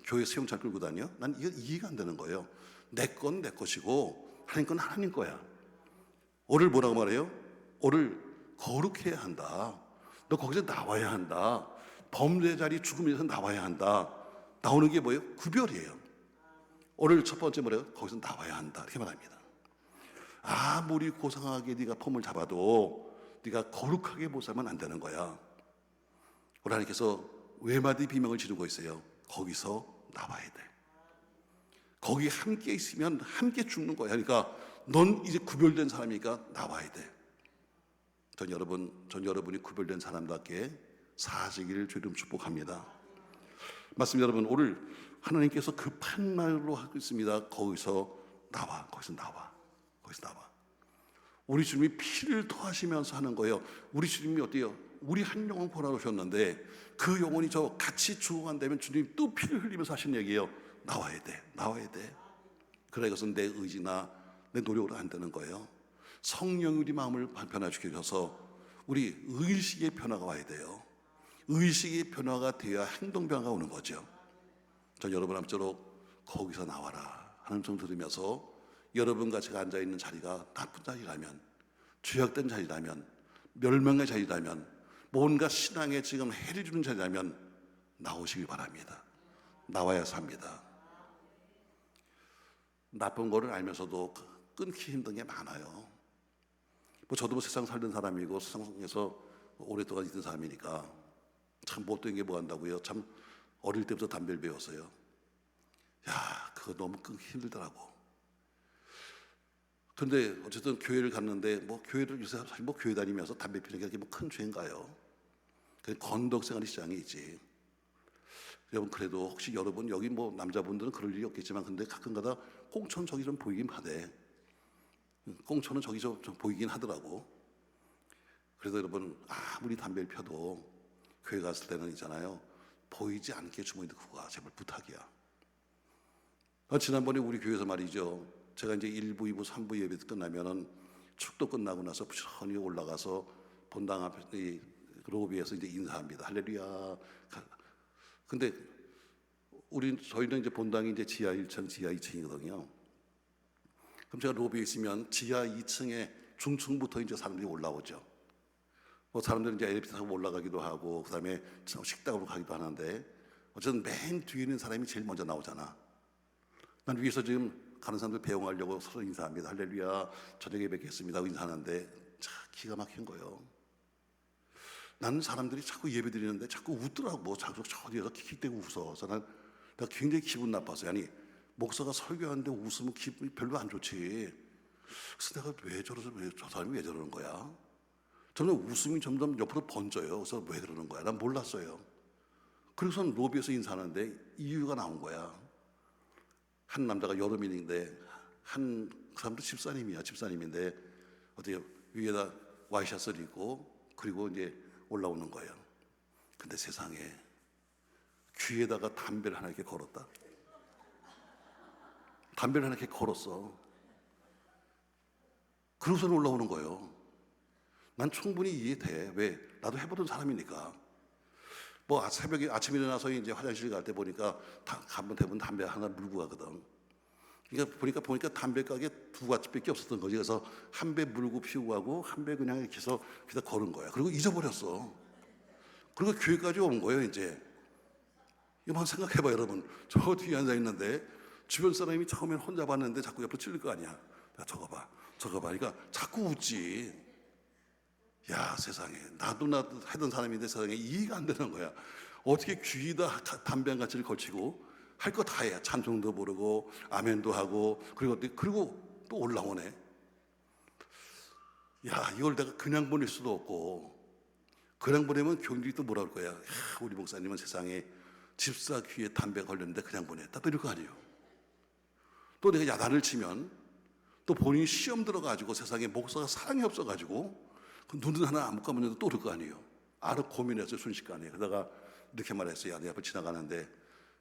[SPEAKER 2] 교회 수용차 끌고 다녀? 난 이게 이해가 안 되는 거예요. 내 건 내 것이고 하나님 건 하나님 거야. 오늘 뭐라고 말해요? 오늘 거룩해야 한다. 너 거기서 나와야 한다. 범죄 자리 죽음에서 나와야 한다. 나오는 게 뭐예요? 구별이에요. 오늘 첫 번째 뭐래요? 거기서 나와야 한다. 이렇게 말합니다. 아무리 고상하게 네가 폼을 잡아도 네가 거룩하게 못 살면 안 되는 거야. 우리 하나님께서 외마디 비명을 지르고 있어요. 거기서 나와야 돼. 거기 함께 있으면 함께 죽는 거야. 그러니까 넌 이제 구별된 사람이니까 나와야 돼. 전 여러분이 구별된 사람답게 사시기를 주님 축복합니다. 맞습니다 여러분. 오늘 하나님께서 급한 말로 하고 있습니다. 거기서 나와. 우리 주님이 피를 토하시면서 하는 거예요. 우리 주님이 어때요? 우리 한 영혼 구원하러 오셨는데 그 영혼이 저 같이 죽어간다면 주님이 또 피를 흘리면서 하시는 얘기예요. 나와야 돼. 그래, 이것은 내 의지나 내 노력으로 안 되는 거예요. 성령이 우리 마음을 변화시켜줘서 우리 의식의 변화가 와야 돼요. 의식의 변화가 되어야 행동 변화가 오는 거죠. 전 여러분 앞으로 거기서 나와라 하는 좀 들으면서 여러분과 제가 앉아있는 자리가 나쁜 자리라면, 죄악된 자리라면, 멸망의 자리라면, 뭔가 신앙에 지금 해를 주는 자리라면 나오시길 바랍니다. 나와야 삽니다. 나쁜 거를 알면서도 끊기 힘든 게 많아요. 저도 세상 살던 사람이고 세상에서 오랫동안 있던 사람이니까 참 못된 게 뭐 한다고요. 참 어릴 때부터 담배를 배웠어요. 야, 그거 너무 끊기 힘들더라고. 근데 어쨌든 교회를 갔는데 교회를 요새 사실 교회 다니면서 담배 피우는 게 큰 죄인가요? 그냥 건덕생활의 시장이 있지. 여러분, 그래도 혹시 여러분 여기 남자분들은 그럴 일이 없겠지만 근데 가끔가다 꽁초는 저기 좀 보이긴 하대. 꽁초는 저기 좀 보이긴 하더라고. 그래서 여러분, 아무리 담배를 펴도 교회 갔을 때는 있잖아요, 보이지 않게 주머니 넣고 가. 제발 부탁이야. 지난번에 우리 교회에서 말이죠, 제가 이제 1부, 2부, 3부 예배 끝나면은 축도 끝나고 나서 부지런히 올라가서 본당 앞에 이 로비에서 이제 인사합니다. 할렐루야. 근데 저희는 이제 본당이 이제 지하 1층, 지하 2층이거든요. 그럼 제가 로비에 있으면 지하 2층에 중층부터 이제 사람들이 올라오죠. 사람들은 이제 엘리베이터 타고 올라가기도 하고, 그 다음에 식당으로 가기도 하는데, 어쨌든 맨 뒤에 있는 사람이 제일 먼저 나오잖아. 난 위에서 지금 가는 사람들 배웅하려고 서로 인사합니다. 할렐루야, 저녁에 뵙겠습니다 하고 인사하는데, 참 기가 막힌 거예요. 나는 사람들이 자꾸 예배 드리는데 자꾸 웃더라고. 자꾸 저 뒤에서 킥킥대고 웃어서 내가 굉장히 기분 나빴어요. 아니, 목사가 설교하는데 웃으면 기분이 별로 안 좋지. 그래서 내가 저 사람이 왜 저러는 거야? 점점 웃음이 점점 옆으로 번져요. 그래서 왜 그러는 거야? 난 몰랐어요. 그래서 로비에서 인사하는데 이유가 나온 거야. 한 남자가 여름인데 그 사람도 집사님인데 어떻게 위에다 와이셔츠를 입고 그리고 이제 올라오는 거예요. 근데 세상에 귀에다가 담배를 하나 이렇게 걸었다. 담배를 하나 이렇게 걸었어. 그러고서 올라오는 거예요. 난 충분히 이해돼. 왜? 나도 해보던 사람이니까. 새벽에 아침에 일어나서 이제 화장실 갈 때 보니까 대부분 담배 하나 물고 가거든. 그러니까 보니까 담배 가게 두 가지밖에 없었던 거지. 그래서 한 배 물고 피우고 가고 한 배 그냥 이렇게 해서 그다 걸은 거야. 그리고 잊어버렸어. 그리고 교회까지 온 거예요. 이제 이만 생각해봐 여러분. 저 뒤에 앉아 있는데 주변 사람이 처음엔 혼자 봤는데 자꾸 옆으로 찔릴 거 아니야. 야, 저거 봐. 그러니까 자꾸 웃지. 야, 세상에, 나도 하던 사람인데 세상에 이해가 안 되는 거야. 어떻게 귀에다 담배 한 가지를 걸치고 할 거 다 해. 찬송도 부르고 아멘도 하고 그리고 또 올라오네. 야, 이걸 내가 그냥 보낼 수도 없고 그냥 보내면 교인들이 또 뭐라 그럴 거야. 우리 목사님은 세상에 집사 귀에 담배 걸렸는데 그냥 보냈다. 또 이럴 거 아니에요. 또 내가 야단을 치면 또 본인이 시험 들어가지고 세상에 목사가 사랑이 없어가지고 그 눈은 하나 안 감았는데 또 그럴 거 아니에요. 알아 고민했어요. 순식간에. 그러다가 이렇게 말했어요. 내 앞을 지나가는데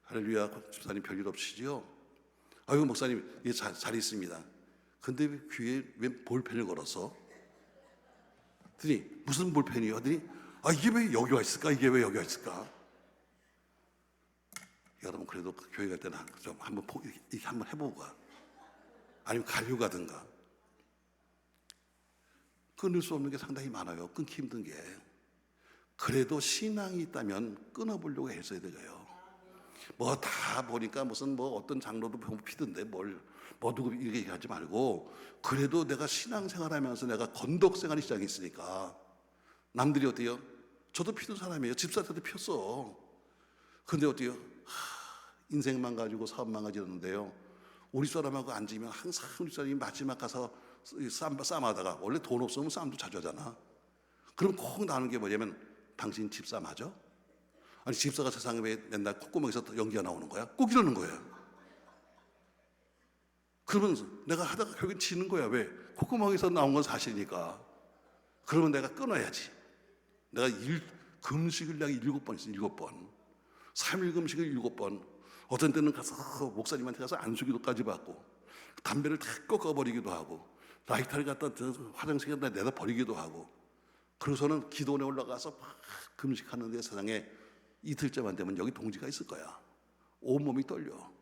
[SPEAKER 2] 할렐루야 집사님 별일 없으시죠? 아유 목사님 예, 잘 있습니다. 근데 왜 귀에 왜 볼펜을 걸었어? 그랬더니 무슨 볼펜이요? 하더니 이게 왜 여기 와 있을까? 이게 왜 여기 와 있을까? 여러분 그래도 교회 갈 때는 좀 한번 이렇게 한번 해보고 가. 아니면 가려고 하든가. 끊을 수 없는 게 상당히 많아요. 끊기 힘든 게. 그래도 신앙이 있다면 끊어보려고 했어야 돼요. 뭐 다 보니까 무슨 뭐 어떤 장로도 피던데 뭐 누구 이렇게 얘기하지 말고 그래도 내가 신앙생활하면서 내가 건덕생활이 시작했으니까 남들이 어때요? 저도 피던 사람이에요. 집사한테도 폈어. 근데 어때요? 인생만 가지고 사업만 가지는데요. 우리 사람하고 앉으면 항상 우리 사람이 마지막 가서 싸움하다가 원래 돈 없으면 싸움도 자주 하잖아. 그럼 꼭 나오는 게 뭐냐면 당신 집사 맞아? 아니 집사가 세상에 왜 맨날 콧구멍에서 연기가 나오는 거야? 꼭 이러는 거야. 그러면서 내가 하다가 결국엔 지는 거야. 왜? 콧구멍에서 나온 건 사실이니까. 그러면 내가 끊어야지. 내가 금식을 내가 7번 했어. 7번. 3일 금식을 7번. 어떤 때는 가서 목사님한테 가서 안수기도까지 받고 담배를 다 꺾어버리기도 하고 라이터를 갖다 화장실에 내다 버리기도 하고 그러고서는 기도원에 올라가서 막 금식하는데 세상에 이틀째만 되면 여기 동지가 있을 거야. 온몸이 떨려.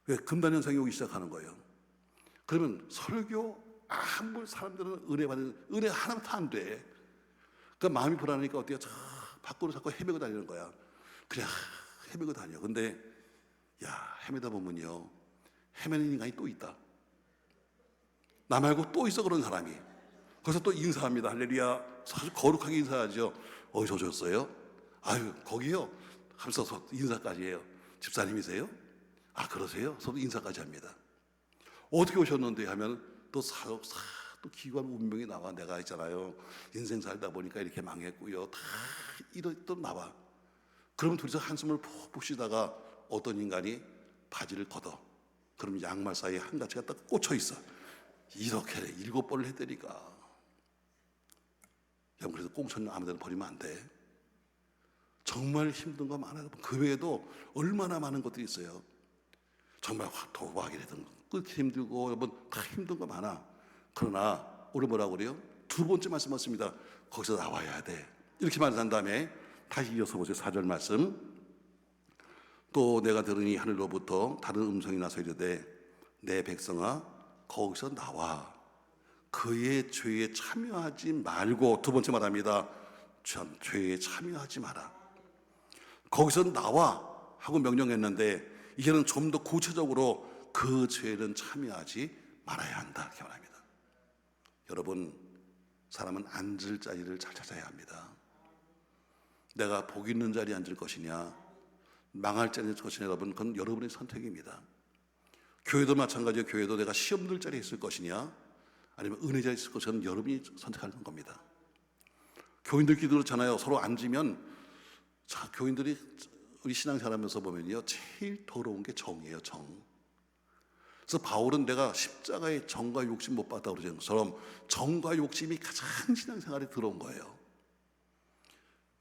[SPEAKER 2] 왜? 금단현상이 오기 시작하는 거예요. 그러면 설교 아무 사람들은 은혜 받는 은혜 하나도 안 돼. 그러니까 마음이 불안하니까 어때요? 밖으로 자꾸 헤매고 다니는 거야. 그냥 헤매고 다녀. 근데 헤매다 보면요 헤매는 인간이 또 있다. 나 말고 또 있어 그런 사람이. 그래서 또 인사합니다. 할렐루야. 사실 거룩하게 인사하죠. 어디서 오셨어요? 아유 거기요. 하면서 인사까지 해요. 집사님이세요? 아 그러세요? 저도 인사까지 합니다. 어떻게 오셨는데 하면 또 기관 운명이 나와. 내가 있잖아요. 인생 살다 보니까 이렇게 망했고요. 다 또 나와. 그러면 둘이서 한숨을 푹푹 쉬다가 어떤 인간이 바지를 걷어. 그럼 양말 사이에 한 가지가 딱 꽂혀 있어. 이렇게 7번을 해대니까. 여러분 그래서 꽁천 아무데나 버리면 안 돼. 정말 힘든 거 많아요. 그 외에도 얼마나 많은 것들이 있어요. 정말 도박이라든 끊기 힘들고 여러분 다 힘든 거 많아. 그러나 오늘 뭐라고 그래요? 두 번째 말씀 맞습니다. 거기서 나와야 돼. 이렇게 말한 다음에 다시 이어서 보세요. 4절 말씀. 또 내가 들으니 하늘로부터 다른 음성이 나서 이르되 내 백성아 거기서 나와 그의 죄에 참여하지 말고. 두 번째 말합니다. 죄에 참여하지 마라. 거기서 나와 하고 명령했는데 이제는 좀 더 구체적으로 그 죄는 참여하지 말아야 한다 이렇게 말합니다. 여러분 사람은 앉을 자리를 잘 찾아야 합니다. 내가 복 있는 자리에 앉을 것이냐 망할 자리에 앉을 것이냐 여러분 그건 여러분의 선택입니다. 교회도 마찬가지예요. 교회도 내가 시험 들 자리에 있을 것이냐 아니면 은혜 자리에 있을 것이냐 여러분이 선택하는 겁니다. 교인들끼리 그렇잖아요. 서로 앉으면 교인들이 우리 신앙생활하면서 보면요 제일 더러운 게 정이에요. 정. 그래서 바울은 내가 십자가의 정과 욕심 못 받았다고 그러는 것처럼 정과 욕심이 가장 신앙생활에 들어온 거예요.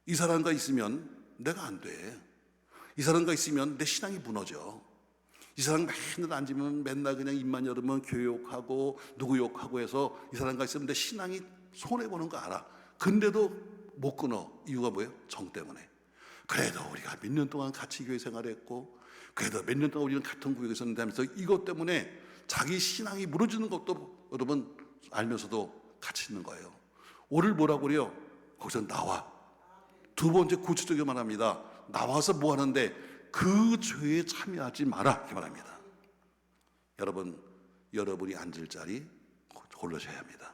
[SPEAKER 2] 이 사람과 있으면 내가 안 돼. 이 사람과 있으면 내 신앙이 무너져. 이 사람 맨날 앉으면 맨날 그냥 입만 열으면 교회 욕하고 누구 욕하고 해서 이 사람과 있으면 내 신앙이 손해보는 거 알아. 근데도 못 끊어. 이유가 뭐예요? 정 때문에. 그래도 우리가 몇 년 동안 같이 교회 생활했고 그래도 몇 년 동안 우리는 같은 구역에 있었는데 하면서 이것 때문에 자기 신앙이 무너지는 것도 여러분 알면서도 같이 있는 거예요. 오늘 뭐라고 그래요? 거기서 나와. 두 번째 구체적으로 말합니다. 나와서 뭐 하는데 그 죄에 참여하지 마라 이렇게 말합니다. 여러분 여러분이 앉을 자리 고르셔야 합니다.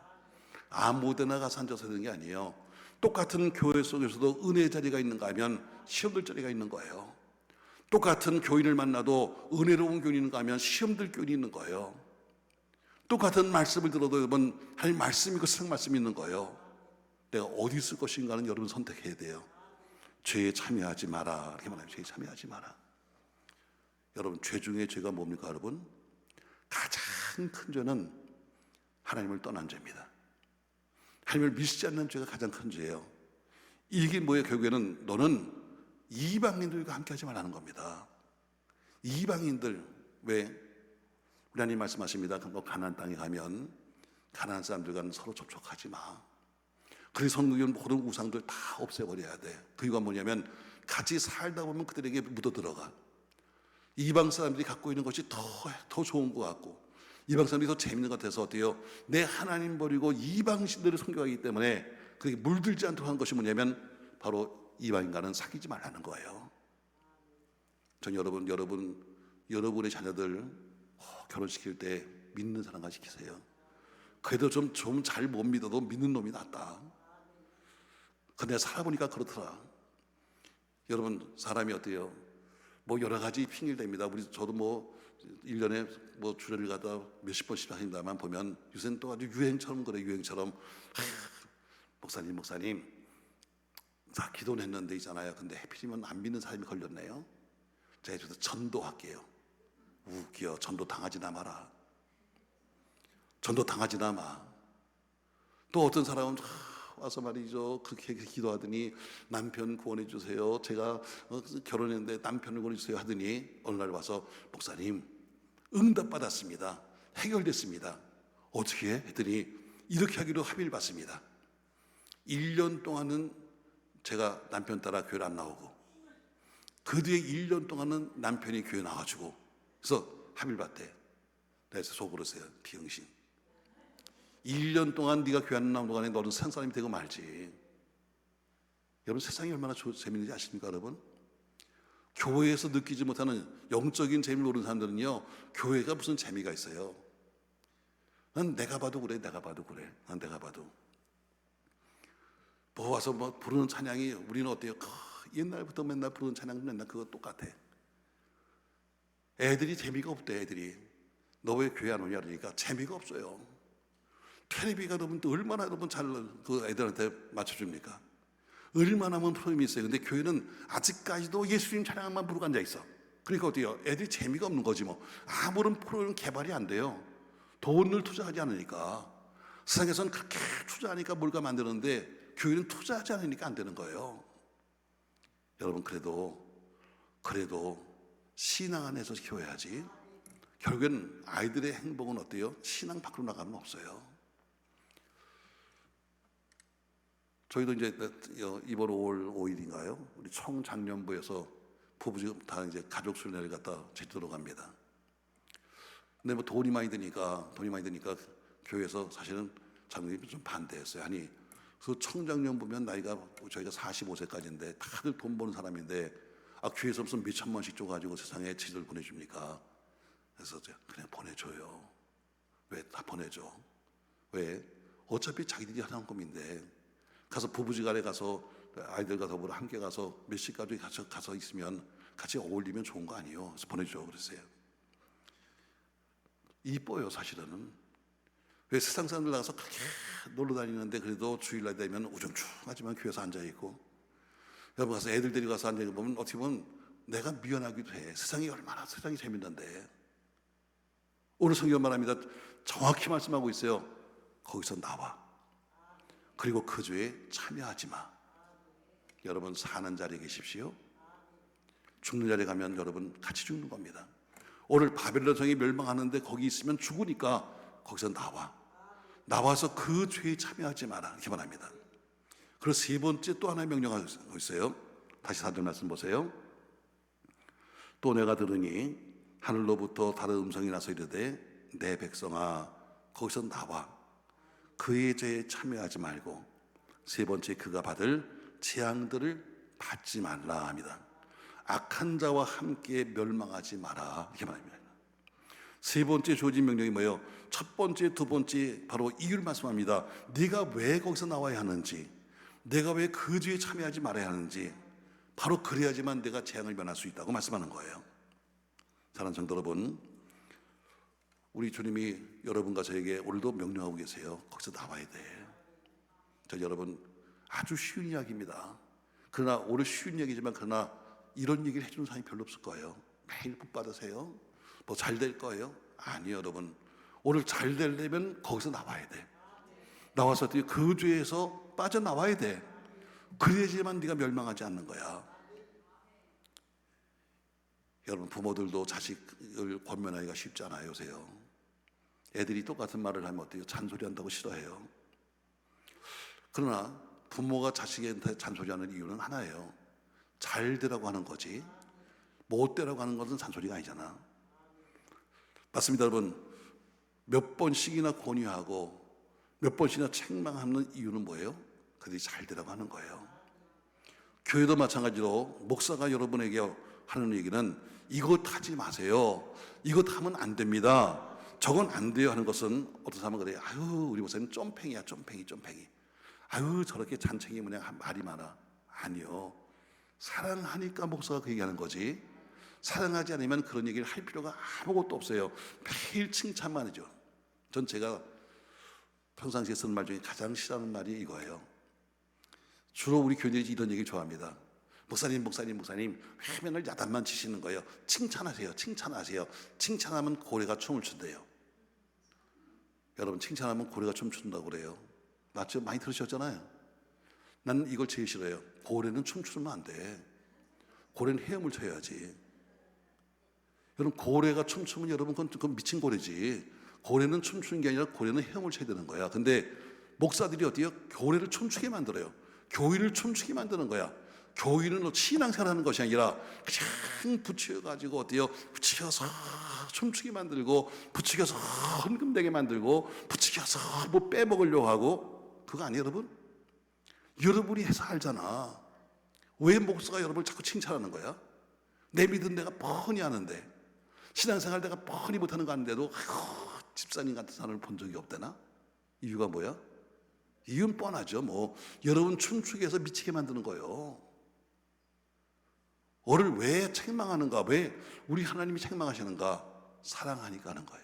[SPEAKER 2] 아무 데나 가서 앉아서 되는 게 아니에요. 똑같은 교회 속에서도 은혜의 자리가 있는가 하면 시험들 자리가 있는 거예요. 똑같은 교인을 만나도 은혜로운 교인이 있는가 하면 시험들 교인이 있는 거예요. 똑같은 말씀을 들어도 여러분 할 말씀이 그 생 말씀이 있는 거예요. 내가 어디 있을 것인가는 여러분 선택해야 돼요. 죄에 참여하지 마라. 이렇게 말하면 죄에 참여하지 마라. 여러분, 죄 중에 죄가 뭡니까 여러분? 가장 큰 죄는 하나님을 떠난 죄입니다. 하나님을 믿지 않는 죄가 가장 큰 죄예요. 이게 뭐예요? 결국에는 너는 이방인들과 함께 하지 말라는 겁니다. 이방인들, 왜? 우리 하나님 말씀하십니다. 너 가나안 땅에 가면 가나안 사람들과는 서로 접촉하지 마. 그래서 성경은 모든 우상들 다 없애버려야 돼. 그 이유가 뭐냐면 같이 살다 보면 그들에게 묻어 들어가. 이방 사람들이 갖고 있는 것이 더 좋은 것 같고, 이방 사람들이 더 재밌는 것 같아서 어때요? 내 하나님 버리고 이방 신들을 섬겨하기 때문에 그게 물들지 않도록 한 것이 뭐냐면 바로 이방인과는 사귀지 말라는 거예요. 전 여러분의 자녀들 결혼시킬 때 믿는 사람과 시키세요. 그래도 좀 잘 못 믿어도 믿는 놈이 낫다. 근데 살아보니까 그렇더라. 여러분, 사람이 어때요? 뭐 여러 가지 핑계를 댑니다. 저도 뭐 1년에 뭐 주례를 가다 몇십 번씩 하신다만 보면 요새는 또 아주 유행처럼 그래. 유행처럼 목사님 다 기도는 했는데 있잖아요. 근데 해필이면 안 믿는 사람이 걸렸네요. 제가 저도 전도할게요. 웃겨. 전도 당하지나 마라. 전도 당하지나 마. 또 어떤 사람은 와서 말이죠, 그렇게 기도하더니 남편 구원해 주세요. 제가 결혼했는데 남편을 구원해 주세요 하더니 어느 날 와서 목사님 응답 받았습니다. 해결됐습니다. 어떻게 했더니 이렇게 하기로 합의를 받습니다. 1년 동안은 제가 남편 따라 교회를 안 나오고, 그 뒤에 1년 동안은 남편이 교회 나와주고, 그래서 합의를 받대. 그래서 속으로 써요. 비응신. 1년 동안 네가 교회 안 나오는 동안에 너는 세상 사람이 되고 말지. 여러분, 세상이 얼마나 재밌는지 아십니까 여러분? 교회에서 느끼지 못하는 영적인 재미를 모르는 사람들은요, 교회가 무슨 재미가 있어요? 난 내가 봐도 그래. 난 내가 봐도. 뭐 와서 뭐 부르는 찬양이 우리는 어때요? 옛날부터 맨날 부르는 찬양 맨날 그거 똑같아. 애들이 재미가 없대. 애들이 너 왜 교회 안 오냐 그러니까 재미가 없어요. 텔레비가 여러분 또 얼마나 여러분 잘 그 애들한테 맞춰줍니까? 얼마나 하면 프로그램이 있어요. 근데 교회는 아직까지도 예수님 찬양만 부르고 앉아 있어. 그러니까 어때요? 애들이 재미가 없는 거지 뭐. 아무런 프로그램 개발이 안 돼요. 돈을 투자하지 않으니까. 세상에서는 그렇게 투자하니까 뭘가 만드는데 교회는 투자하지 않으니까 안 되는 거예요. 여러분, 그래도 신앙 안에서 키워야지. 결국엔 아이들의 행복은 어때요? 신앙 밖으로 나가면 없어요. 저희도 이제 이번 5월 5일인가요? 우리 총장년부에서 부부지금 다 이제 가족 순례를 갔다 제주도로 갑니다. 근데 뭐 돈이 많이 드니까 교회에서 사실은 장로님이 좀 반대했어요. 아니, 그 청장년부면 나이가 저희가 45세까지인데 다들 돈 버는 사람인데 교회에서 무슨 몇 천만씩 줘가지고 세상에 제주도를 보내줍니까? 그래서 그냥 보내줘요. 왜 다 보내줘? 왜? 어차피 자기들이 하는 꿈인데 가서 부부지간에 가서 아이들과 더불어 함께 가서 몇 시까지 가서 있으면 같이 어울리면 좋은 거 아니에요? 그래서 보내줘 그랬어요. 이뻐요 사실은. 왜 세상 사람들 나가서 그렇게 놀러 다니는데 그래도 주일날 되면 우중충하지만 교회에서 앉아있고, 여러분 가서 애들 데리고 가서 앉아있고 보면 어떻게 보면 내가 미안하기도 해. 세상이 재밌는데. 오늘 성경 말합니다. 정확히 말씀하고 있어요. 거기서 나와. 그리고 그 죄에 참여하지 마. 여러분, 사는 자리에 계십시오. 죽는 자리에 가면 여러분 같이 죽는 겁니다. 오늘 바벨론 성이 멸망하는데 거기 있으면 죽으니까 거기서 나와서 그 죄에 참여하지 마라 이렇게 말합니다. 그리고 세 번째 또 하나의 명령하고 있어요. 다시 4절 말씀 보세요. 또 내가 들으니 하늘로부터 다른 음성이 나서 이르되 내 백성아 거기서 나와 그의 죄에 참여하지 말고 세 번째 그가 받을 재앙들을 받지 말라 합니다. 악한 자와 함께 멸망하지 마라 이렇게 말합니다. 세 번째 주어진 명령이 뭐예요? 첫 번째, 두 번째 바로 이유를 말씀합니다. 네가 왜 거기서 나와야 하는지, 내가 왜 그 죄에 참여하지 말아야 하는지, 바로 그래야지만 내가 재앙을 면할 수 있다고 말씀하는 거예요. 사랑하는 성도 여러분, 우리 주님이 여러분과 저에게 오늘도 명령하고 계세요. 거기서 나와야 돼. 저 여러분 아주 쉬운 이야기입니다. 그러나 오늘 쉬운 얘기지만 그러나 이런 얘기를 해주는 사람이 별로 없을 거예요. 매일 복 받으세요. 뭐 잘 될 거예요? 아니요, 여러분. 오늘 잘 되려면 거기서 나와야 돼. 나와서 그 죄에서 빠져나와야 돼. 그래야지만 네가 멸망하지 않는 거야. 여러분, 부모들도 자식을 권면하기가 쉽지 않아요, 요새요. 애들이 똑같은 말을 하면 어때요? 잔소리한다고 싫어해요. 그러나 부모가 자식한테 잔소리하는 이유는 하나예요. 잘 되라고 하는 거지 못 되라고 하는 것은 잔소리가 아니잖아. 맞습니다, 여러분. 몇 번씩이나 권유하고 몇 번씩이나 책망하는 이유는 뭐예요? 그들이 잘 되라고 하는 거예요. 교회도 마찬가지로 목사가 여러분에게 하는 얘기는 이것 하지 마세요. 이것 하면 안 됩니다. 저건 안 돼요 하는 것은 어떤 사람은 그래요. 아유, 우리 목사님 쫌팽이야, 쫌팽이. 아유, 저렇게 잔챙이 뭐냐 말이 많아. 아니요. 사랑하니까 목사가 그 얘기하는 거지. 사랑하지 않으면 그런 얘기를 할 필요가 아무것도 없어요. 매일 칭찬만 해줘. 전 제가 평상시에 쓰는 말 중에 가장 싫어하는 말이 이거예요. 주로 우리 교인들이 이런 얘기를 좋아합니다. 목사님 왜 맨날 야단만 치시는 거예요? 칭찬하세요. 칭찬하면 고래가 춤을 춘대요. 여러분, 칭찬하면 고래가 춤춘다고 그래요. 맞죠? 많이 들으셨잖아요. 나는 이걸 제일 싫어해요. 고래는 춤추면 안 돼. 고래는 헤엄을 쳐야지. 여러분, 고래가 춤추면 여러분 그건 미친 고래지. 고래는 춤추는 게 아니라 고래는 헤엄을 쳐야 되는 거야. 근데 목사들이 어때요? 고래를 춤추게 만들어요. 교인을 춤추게 만드는 거야. 교인은 신앙생활하는 것이 아니라 그냥 부추겨가지고 어때요? 부추겨서 춤추게 만들고 부추겨서 헌금되게 만들고 부추겨서 뭐 빼먹으려고 하고 그거 아니에요, 여러분? 여러분이 해서 알잖아. 왜 목사가 여러분을 자꾸 칭찬하는 거야? 내 믿은 내가 뻔히 아는데, 신앙생활 내가 뻔히 못하는 거 아는데도 집사님 같은 사람을 본 적이 없다나? 이유가 뭐야? 이유는 뻔하죠. 뭐 여러분 춤추게 해서 미치게 만드는 거예요. 너를 왜 책망하는가? 왜 우리 하나님이 책망하시는가? 사랑하니까 하는 거예요.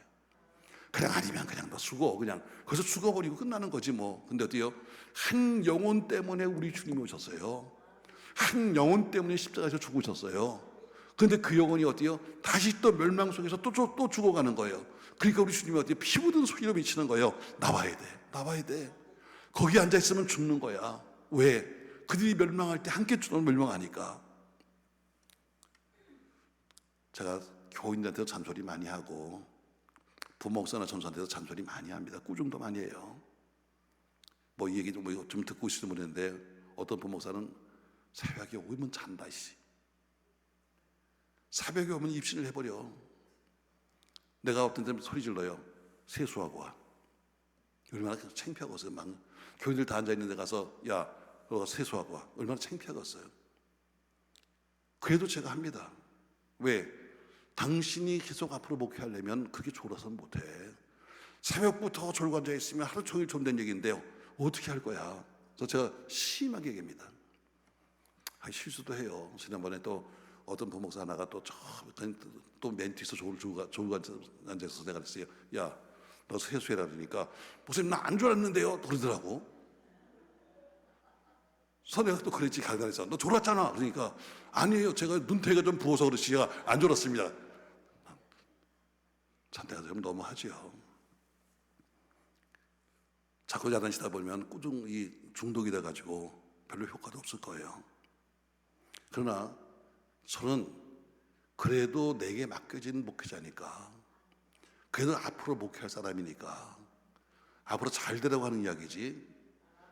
[SPEAKER 2] 그냥 아니면 그냥 너 죽어. 그냥 거기서 죽어버리고 끝나는 거지 뭐. 근데 어때요? 한 영혼 때문에 우리 주님이 오셨어요. 한 영혼 때문에 십자가에서 죽으셨어요. 근데 그 영혼이 어때요? 다시 또 멸망 속에서 또 죽어가는 거예요. 그러니까 우리 주님이 어때요? 피 묻은 소리로 미치는 거예요. 나와야 돼. 거기 앉아있으면 죽는 거야. 왜? 그들이 멸망할 때 함께 멸망하니까. 제가 교인들한테도 잔소리 많이 하고 부목사나 전사한테도 잔소리 많이 합니다. 꾸중도 많이 해요. 뭐 이 얘기도 뭐 좀 듣고 있을지 모르겠는데 어떤 부목사는 새벽에 오면 잔다 씨. 새벽에 오면 입신을 해버려. 내가 어떤 때 소리 질러요. 세수하고 와. 얼마나 창피하겠어요. 막 교인들 다 앉아있는 데 가서 야, 너 세수하고 와. 얼마나 창피하겠어요. 그래도 제가 합니다. 왜? 당신이 계속 앞으로 목회하려면 그게 졸아서는 못해. 새벽부터 졸고 앉아있으면 하루 종일 존댓 얘기인데요. 어떻게 할 거야? 그래서 제가 심하게 얘기합니다. 실수도 해요. 지난번에 또 어떤 부목사 하나가 또 맨 뒤에서 졸고 앉아있어서 내가 그랬어요. 야, 너 세수해라 그러니까 목사님 나 안 졸았는데요 그러더라고. 내가 또 그랬지 갈갈해서 너 졸았잖아 그러니까 아니에요 제가 눈태가 좀 부어서 그렇지 제가 안 졸았습니다. 참 내가 좀 너무하지요. 자꾸 야단치다 보면 꾸중이 중독이 돼가지고 별로 효과도 없을 거예요. 그러나 저는 그래도 내게 맡겨진 목회자니까 그래도 앞으로 목회할 사람이니까 앞으로 잘 되라고 하는 이야기지.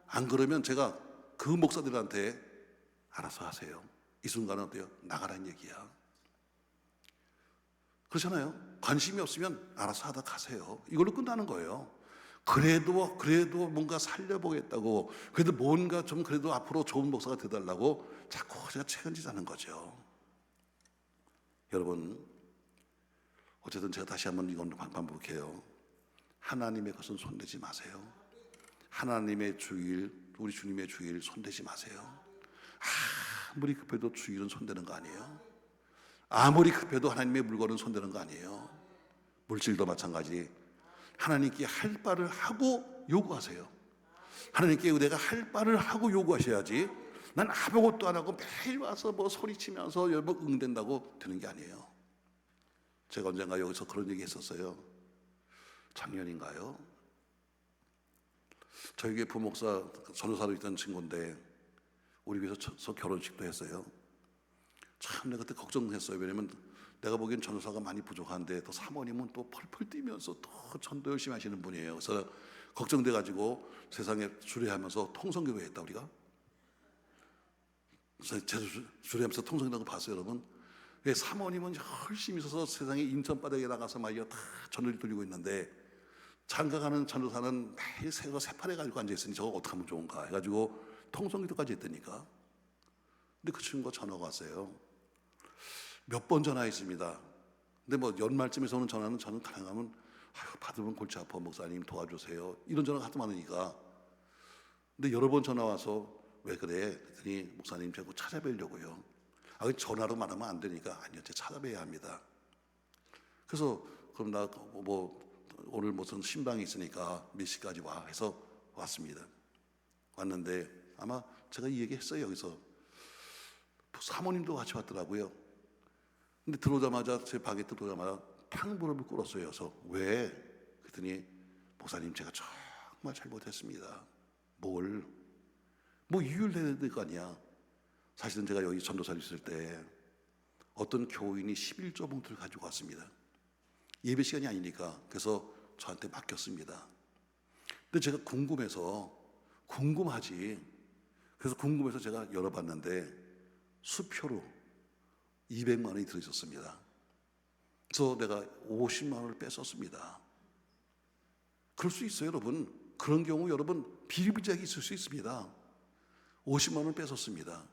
[SPEAKER 2] 안 그러면 제가 그 목사들한테 알아서 하세요. 이 순간은 어때요? 나가라는 얘기야. 그렇잖아요. 관심이 없으면 알아서 하다 가세요. 이걸로 끝나는 거예요. 그래도 뭔가 살려보겠다고 그래도 뭔가 좀 그래도 앞으로 좋은 목사가 되달라고 자꾸 제가 책임지자는 거죠. 여러분 어쨌든 제가 다시 한번 이건 반복해요. 하나님의 것은 손대지 마세요. 하나님의 주일, 우리 주님의 주일 손대지 마세요. 아무리 급해도 주일은 손대는 거 아니에요. 아무리 급해도 하나님의 물건은 손대는 거 아니에요. 물질도 마찬가지. 하나님께 할 바를 하고 요구하세요. 하나님께 내가 할 바를 하고 요구하셔야지, 난 아무것도 안 하고 매일 와서 뭐 소리치면서 여러분 응된다고 되는 게 아니에요. 제가 언젠가 여기서 그런 얘기 했었어요. 작년인가요? 저희 교회 부목사 전도사로 있던 친구인데 우리 교회에서 결혼식도 했어요. 참 내가 그때 걱정했어요. 왜냐면 내가 보기엔 전도사가 많이 부족한데 또 사모님은 또 펄펄 뛰면서 또 전도 열심히 하시는 분이에요. 그래서 걱정돼 가지고 세상에 주례하면서 통성기도 했다 우리가. 주례하면서 통성기도 봤어요, 여러분. 왜 사모님은 열심히 있어서 세상에 인천 바닥에 나가서 막 다 전도를 돌리고 있는데 장가가는 전도사는 매일 새파래 가지고 앉아 있으니 저거 어떻게 하면 좋은가 해가지고 통성기도까지 했다니까. 근데 그 친구가 전화가 왔어요. 몇 번 전화했습니다. 근데 뭐 연말쯤에서 오는 전화는 저는 가능하면 받으면 골치 아파 목사님 도와주세요 이런 전화가 하도 많으니까. 근데 여러 번 전화 와서 왜 그래? 그랬더니 목사님 제가 찾아뵈려고요. 전화로 말하면 안 되니까 아니요, 제가 찾아뵈야 합니다. 그래서 그럼 나 뭐 오늘 무슨 신방이 있으니까 몇 시까지 와 해서 왔습니다. 왔는데 아마 제가 이 얘기 했어요. 여기서 사모님도 같이 왔더라고요. 근데 들어오자마자 제 방에 들어오자마자 탕 무릎을 꿇었어요. 그래서 왜? 그랬더니 목사님 제가 정말 잘못했습니다. 뭐 이유를 내야 될 거 아니야. 사실은 제가 여기 전도사를 있을 때 어떤 교인이 11조 봉투를 가지고 왔습니다. 예배 시간이 아니니까. 그래서 저한테 맡겼습니다. 근데 제가 궁금하지. 그래서 궁금해서 제가 열어봤는데 수표로 200만 원이 들어있었습니다. 그래서 내가 50만 원을 뺐었습니다. 그럴 수 있어요, 여러분. 그런 경우 여러분 비일비재하게 있을 수 있습니다. 50만 원을 뺐었습니다.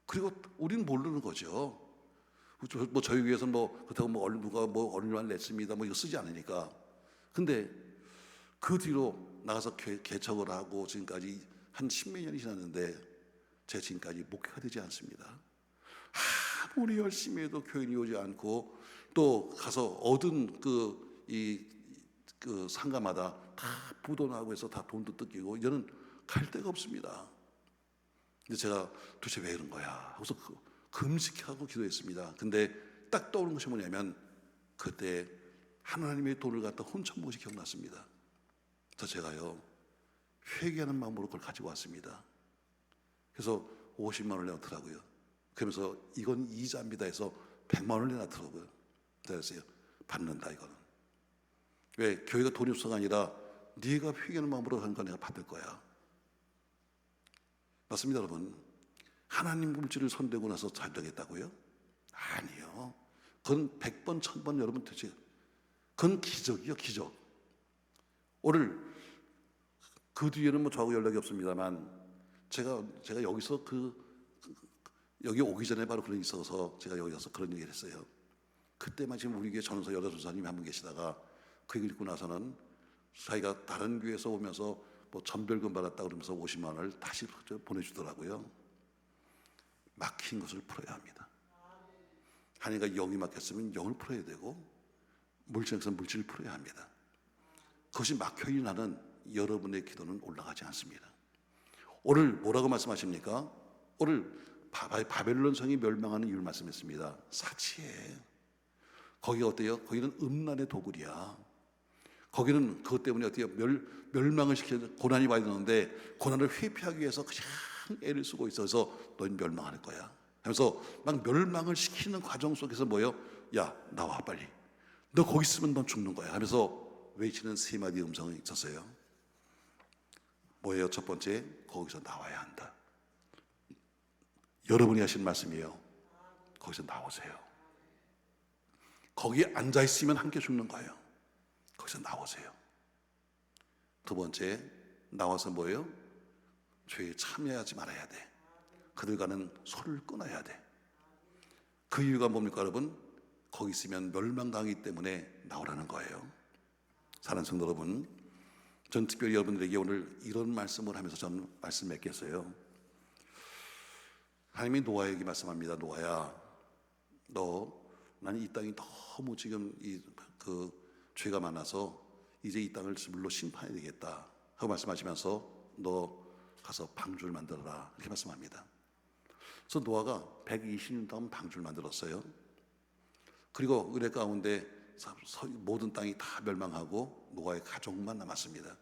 [SPEAKER 2] 그리고 우리는 모르는 거죠. 뭐 저희 위해서 뭐 그렇다고 뭐 누가 뭐 얼마를 냈습니다 뭐 이거 쓰지 않으니까. 근데 그 뒤로 나가서 개척을 하고 지금까지 한 10몇 년이 지났는데 제가 지금까지 목회가 되지 않습니다. 아무리 열심히 해도 교인이 오지 않고 또 가서 얻은 그 상가마다 다 부도나고 해서 다 돈도 뜯기고 이제는 갈 데가 없습니다. 근데 제가 도대체 왜 이런 거야? 그래서 금식하고 기도했습니다. 근데 딱 떠오른 것이 뭐냐면 그때 하나님의 돈을 갖다 훔쳐먹은 것이 기억났습니다. 그래서 제가요 회개하는 마음으로 그걸 가지고 왔습니다. 그래서 50만 원을 내놓더라고요. 그러면서 이건 이자입니다 해서 100만 원을 내놨더라고요. 그랬어요. 받는다 이거는. 왜? 교회가 돈이 없어가 아니라 네가 회개하는 마음으로 한 거 내가 받을 거야. 맞습니다, 여러분. 하나님 물질을 손대고 나서 잘 되겠다고요? 아니요. 그건 100번, 1000번 여러분 되지. 그건 기적이요, 기적. 오늘 그 뒤에는 뭐 저하고 연락이 없습니다만 제가 여기서 여기 오기 전에 바로 그런 일이 있어서 제가 여기 와서 그런 얘기를 했어요. 그때 마침 우리 교회 전도사 여자 전사님이 한 분 계시다가 그 얘기를 듣고 나서는 자기가 다른 교회에서 오면서 뭐 전별금 받았다 그러면서 50만 원을 다시 보내주더라고요. 막힌 것을 풀어야 합니다. 하니까 영이 막혔으면 영을 풀어야 되고 물질에서 물질을 풀어야 합니다. 그것이 막혀있는 한은 여러분의 기도는 올라가지 않습니다. 오늘 뭐라고 말씀하십니까? 오늘 바벨론 성이 멸망하는 이유를 말씀했습니다. 사치에. 거기가 어때요? 거기는 음란의 도굴이야. 거기는 그것 때문에 어때요? 멸망을 시켜서 고난이 와야 되는데 고난을 회피하기 위해서 그냥 애를 쓰고 있어서 넌 멸망할 거야 하면서 막 멸망을 시키는 과정 속에서 뭐예요? 야 나와 빨리, 너 거기 있으면 넌 죽는 거야 하면서 외치는 세 마디 음성이 있었어요. 뭐예요? 첫 번째, 거기서 나와야 한다. 여러분이 하신 말씀이에요. 거기서 나오세요. 거기에 앉아있으면 함께 죽는 거예요. 거기서 나오세요. 두 번째, 나와서 뭐예요? 죄에 참여하지 말아야 돼. 그들과는 소를 끊어야 돼. 그 이유가 뭡니까 여러분? 거기 있으면 멸망당하기 때문에 나오라는 거예요. 사랑하는 성도 여러분, 전 특별히 여러분들에게 오늘 이런 말씀을 하면서 저는 말씀 맺겠어요. 하나님이 노아에게 말씀합니다. 노아야, 나는 이 땅이 너무 지금 죄가 많아서 이제 이 땅을 물로 심판해야 되겠다 하고 말씀하시면서 너 가서 방주를 만들어라, 이렇게 말씀합니다. 그래서 노아가 120년 동안 방주를 만들었어요. 그리고 의뢰 가운데 모든 땅이 다 멸망하고 노아의 가족만 남았습니다.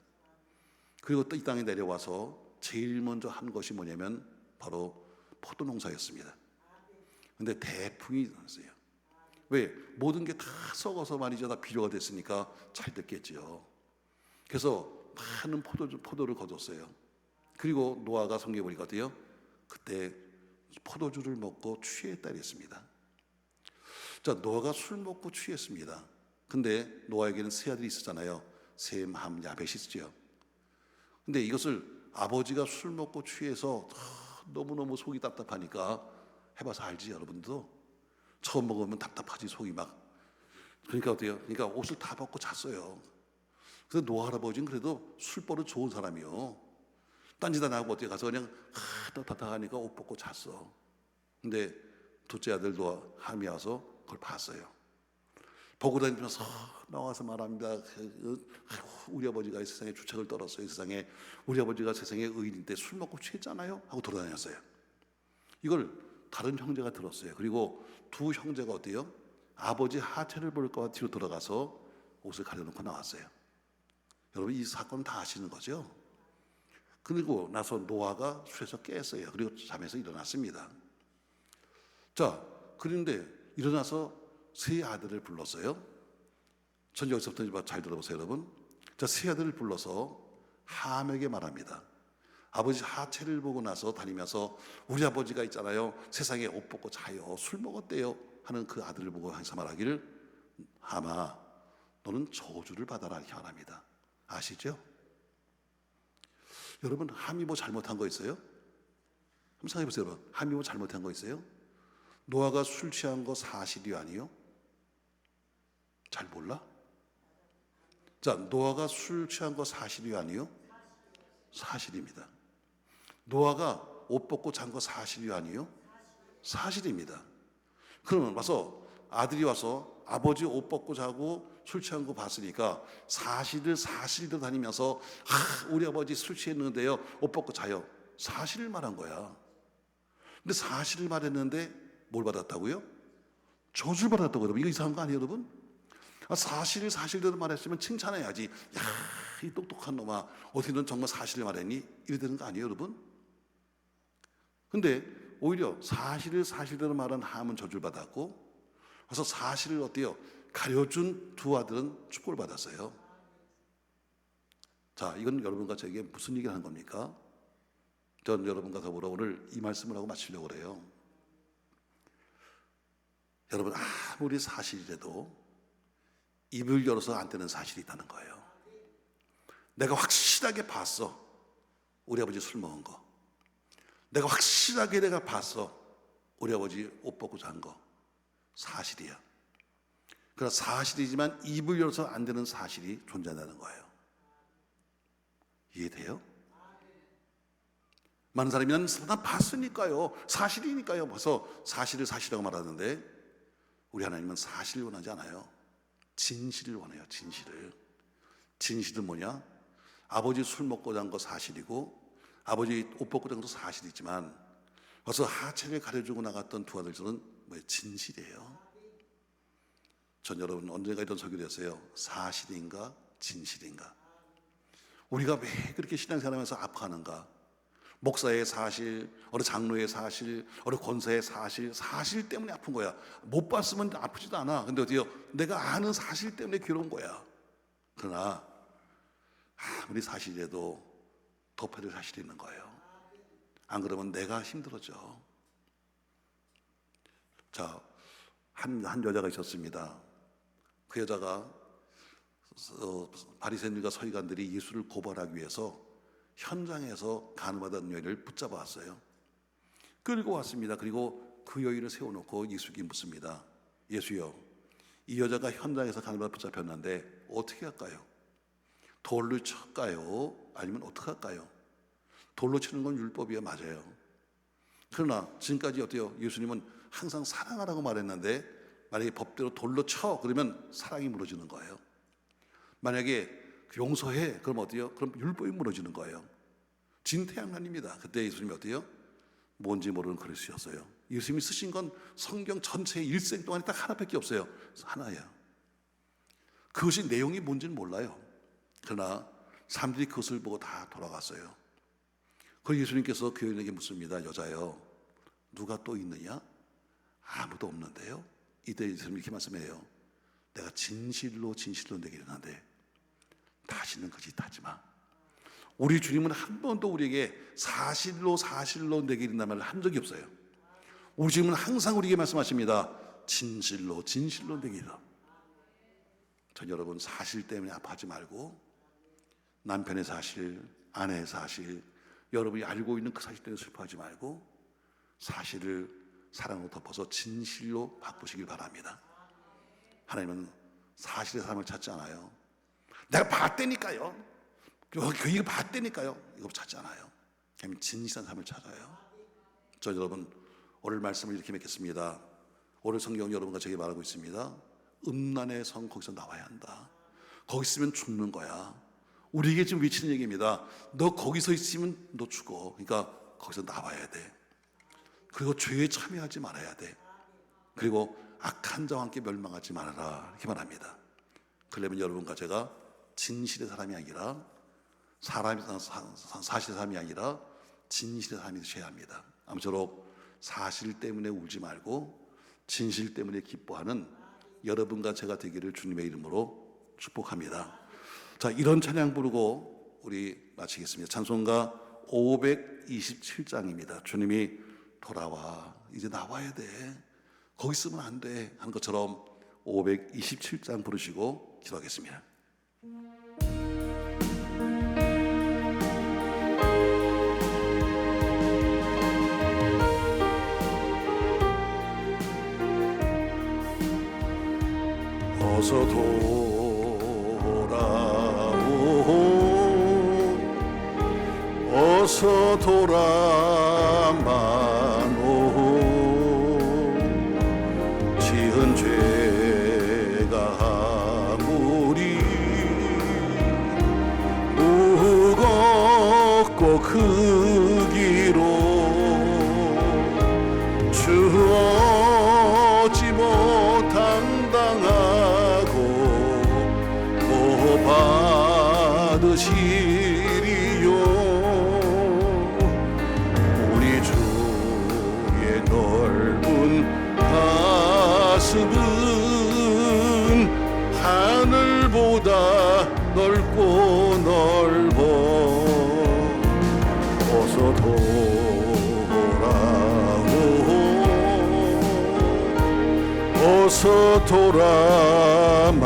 [SPEAKER 2] 그리고 또 이 땅에 내려와서 제일 먼저 한 것이 뭐냐면 바로 포도 농사였습니다. 근데 대풍이 났어요. 왜? 모든 게 다 썩어서 말이죠. 다 비료가 됐으니까 잘 됐겠지요. 그래서 많은 포도를 거뒀어요. 그리고 노아가 성경에 보니까 어때요? 그때 포도주를 먹고 취했다 그랬습니다. 자, 노아가 술 먹고 취했습니다. 근데 노아에게는 세 아들이 있었잖아요. 셈, 함, 야벳이 있죠. 근데 이것을 아버지가 술 먹고 취해서 너무너무 속이 답답하니까, 해봐서 알지 여러분도. 처음 먹으면 답답하지, 속이 막. 그러니까 어때요? 그러니까 옷을 다 벗고 잤어요. 그래서 노아 할아버지는 그래도 술버릇 좋은 사람이요. 딴짓 안 하고 어떻게 가서 그냥 답답하니까 옷 벗고 잤어. 근데 둘째 아들 노아 함이 와서 그걸 봤어요. 보고 다니면서 나와서 말합니다. 우리 아버지가 이 세상에 주책을 떨었어요. 이 세상에 우리 아버지가 세상에 의인인데 술 먹고 취했잖아요 하고 돌아다녔어요. 이걸 다른 형제가 들었어요. 그리고 두 형제가 어때요? 아버지 하체를 볼까 뒤로 돌아가서 옷을 가려놓고 나왔어요. 여러분, 이 사건 다 아시는 거죠? 그리고 나서 노아가 술에서 깼어요. 그리고 잠에서 일어났습니다. 자, 그런데 일어나서 세 아들을 불렀어요. 전 여기서부터 잘 들어보세요, 여러분. 자, 세 아들을 불러서 함에게 말합니다. 아버지 하체를 보고 나서 다니면서 우리 아버지가 있잖아요, 세상에 옷 벗고 자요, 술 먹었대요 하는 그 아들을 보고 항상 말하기를, 함아, 너는 저주를 받아라, 이렇게 말합니다. 아시죠? 여러분, 함이 뭐 잘못한 거 있어요? 한번 생각해 보세요. 여러분, 함이 뭐 잘못한 거 있어요? 노아가 술 취한 거 사실이 아니요? 잘 몰라? 자, 노아가 술 취한 거 사실이 아니요? 사실입니다. 노아가 옷 벗고 잔 거 사실이 아니요? 사실입니다. 그러면 와서 아들이 와서 아버지 옷 벗고 자고 술 취한 거 봤으니까 사실대로 다니면서 우리 아버지 술 취했는데요, 옷 벗고 자요, 사실을 말한 거야. 근데 사실을 말했는데 뭘 받았다고요? 저주를 받았다고. 여러분, 이거 이상한 거 아니에요, 여러분? 사실대로 말했으면 칭찬해야지. 야, 이 똑똑한 놈아, 어떻게 넌 정말 사실을 말했니? 이래 되는 거 아니에요, 여러분? 근데 오히려 사실대로 말한 함은 저주를 받았고, 그래서 사실을 어때요? 가려준 두 아들은 축복을 받았어요. 자, 이건 여러분과 저에게 무슨 얘기를 하는 겁니까? 전 여러분과 더불어 오늘 이 말씀을 하고 마치려고 그래요. 여러분, 아무리 사실이라도 입을 열어서 안 되는 사실이 있다는 거예요. 내가 확실하게 봤어, 우리 아버지 술 먹은 거. 내가 확실하게 내가 봤어, 우리 아버지 옷 벗고 잔 거. 사실이야. 그러나 사실이지만 입을 열어서 안 되는 사실이 존재한다는 거예요. 이해돼요? 많은 사람이 난 봤으니까요, 사실이니까요, 벌써 사실을 사실이라고 말하는데, 우리 하나님은 사실을 원하지 않아요. 진실을 원해요. 진실은 뭐냐? 아버지 술 먹고 잔 거 사실이고, 아버지 옷 벗고 잔 것도 사실이지만, 벌써 하체를 가려주고 나갔던 두 아들들은 뭐예요? 진실이에요. 전 여러분 언젠가 이런 설교를 했어요. 사실인가 진실인가? 우리가 왜 그렇게 신앙생활하면서 아파하는가? 목사의 사실, 어느 장로의 사실, 어느 권사의 사실 때문에 아픈 거야. 못 봤으면 아프지도 않아. 근데 어디요? 내가 아는 사실 때문에 괴로운 거야. 그러나 아무리 사실이라도 덮어야 될 사실이 있는 거예요. 안 그러면 내가 힘들어져. 자, 한 여자가 있었습니다. 그 여자가 바리새인들과 서기관들이 예수를 고발하기 위해서 현장에서 간음하던 여인을 붙잡아 왔어요. 끌고 왔습니다. 그리고 그 여인을 세워놓고 예수께 묻습니다. 예수여, 이 여자가 현장에서 간음하다 붙잡혔는데 어떻게 할까요? 돌로 칠까요? 아니면 어떻게 할까요? 돌로 치는 건 율법이야, 맞아요. 그러나 지금까지 어때요? 예수님은 항상 사랑하라고 말했는데, 만약에 법대로 돌로 쳐, 그러면 사랑이 무너지는 거예요. 만약에 용서해, 그럼 어때요? 그럼 율법이 무너지는 거예요. 진태양난입니다. 그때 예수님이 어때요? 뭔지 모르는 그릇이었어요. 예수님이 쓰신 건 성경 전체의 일생 동안에 딱 하나밖에 없어요. 하나예요. 그것이 내용이 뭔지는 몰라요. 그러나 사람들이 그것을 보고 다 돌아갔어요. 그리고 예수님께서 그 여인에게 묻습니다. 여자여, 누가 또 있느냐? 아무도 없는데요. 이때 예수님이 이렇게 말씀해요. 내가 진실로 진실로 내게 이르노니 다시는 그 짓 하지 마. 우리 주님은 한 번도 우리에게 사실로 사실로 내게 이른다는 말을 한 적이 없어요. 우리 주님은 항상 우리에게 말씀하십니다. 진실로 진실로 내게 이르라. 전 여러분, 사실 때문에 아파하지 말고 남편의 사실, 아내의 사실, 여러분이 알고 있는 그 사실 때문에 슬퍼하지 말고 사실을 사랑으로 덮어서 진실로 바꾸시길 바랍니다. 하나님은 사실의 사람을 찾지 않아요. 내가 봤다니까요, 이거 봤다니까요, 이거 찾지 않아요. 그냥 진실한 사람을 찾아요. 저 여러분, 오늘 말씀을 이렇게 맺겠습니다. 오늘 성경 여러분과 제게 말하고 있습니다. 음란의 성, 거기서 나와야 한다. 거기 있으면 죽는 거야. 우리에게 지금 미치는 얘기입니다. 너 거기서 있으면 너 죽어. 그러니까 거기서 나와야 돼. 그리고 죄에 참여하지 말아야 돼. 그리고 악한 자와 함께 멸망하지 말아라, 이렇게 말합니다. 그러면 여러분과 제가 진실의 사람이 아니라 사실의 사람이 아니라 진실의 사람이 되셔야 합니다. 아무쪼록 사실 때문에 울지 말고 진실 때문에 기뻐하는 여러분과 제가 되기를 주님의 이름으로 축복합니다. 자, 이런 찬양 부르고 우리 마치겠습니다. 찬송가 527장입니다. 주님이 돌아와, 이제 나와야 돼, 거기 있으면 안 돼 하는 것처럼 527장 부르시고 기도하겠습니다. 어서 돌아오, 어서 돌아마노. 지은 죄가 아무리 무겁고 크기로 주어지 못한 당하고 못 받으시리요. 우리 주의 넓은 가슴은 하늘보다 넓고 넓어. 어서 돌아오, 어서 돌아마노.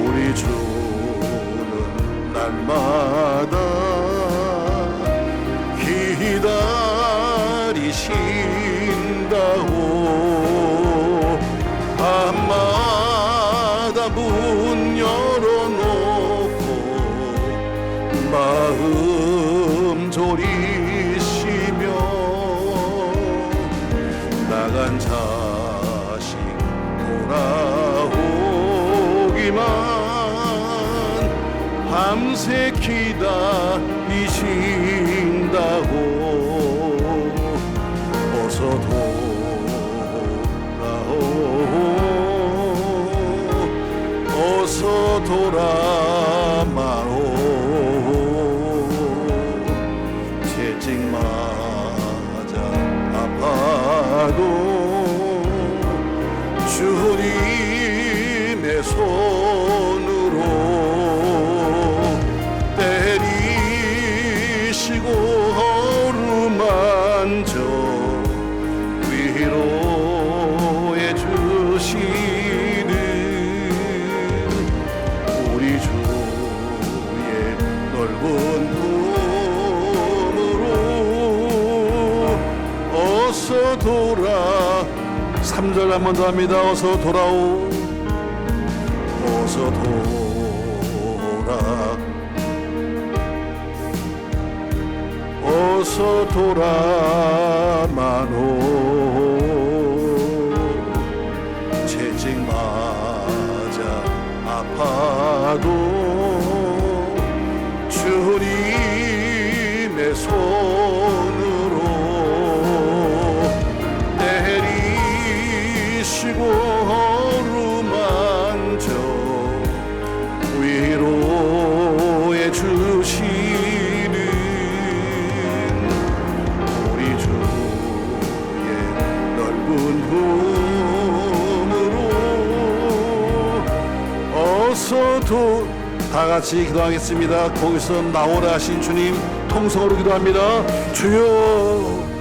[SPEAKER 2] 우리 주는 날마다 기다리신다고. 밤마다 문 열어놓고 마음 졸이시며 나간 자식 돌아오기만 밤새 기다리신다고. 어서 돌아오, 어서 돌아마오. 채찍 맞아 아파도 주님의 손으로 때리시고 어루만져 위로해 주시는 우리 주의 넓은 품으로 어서 돌아. 3절 한 번 더 합니다. 어서 돌아오, 어서 돌아, 어서 돌아마노. 채찍 맞아 아파도 기쁨으로 어서 다 같이 기도하겠습니다. 거기서 나오라 하신 주님 통성으로 기도합니다. 주여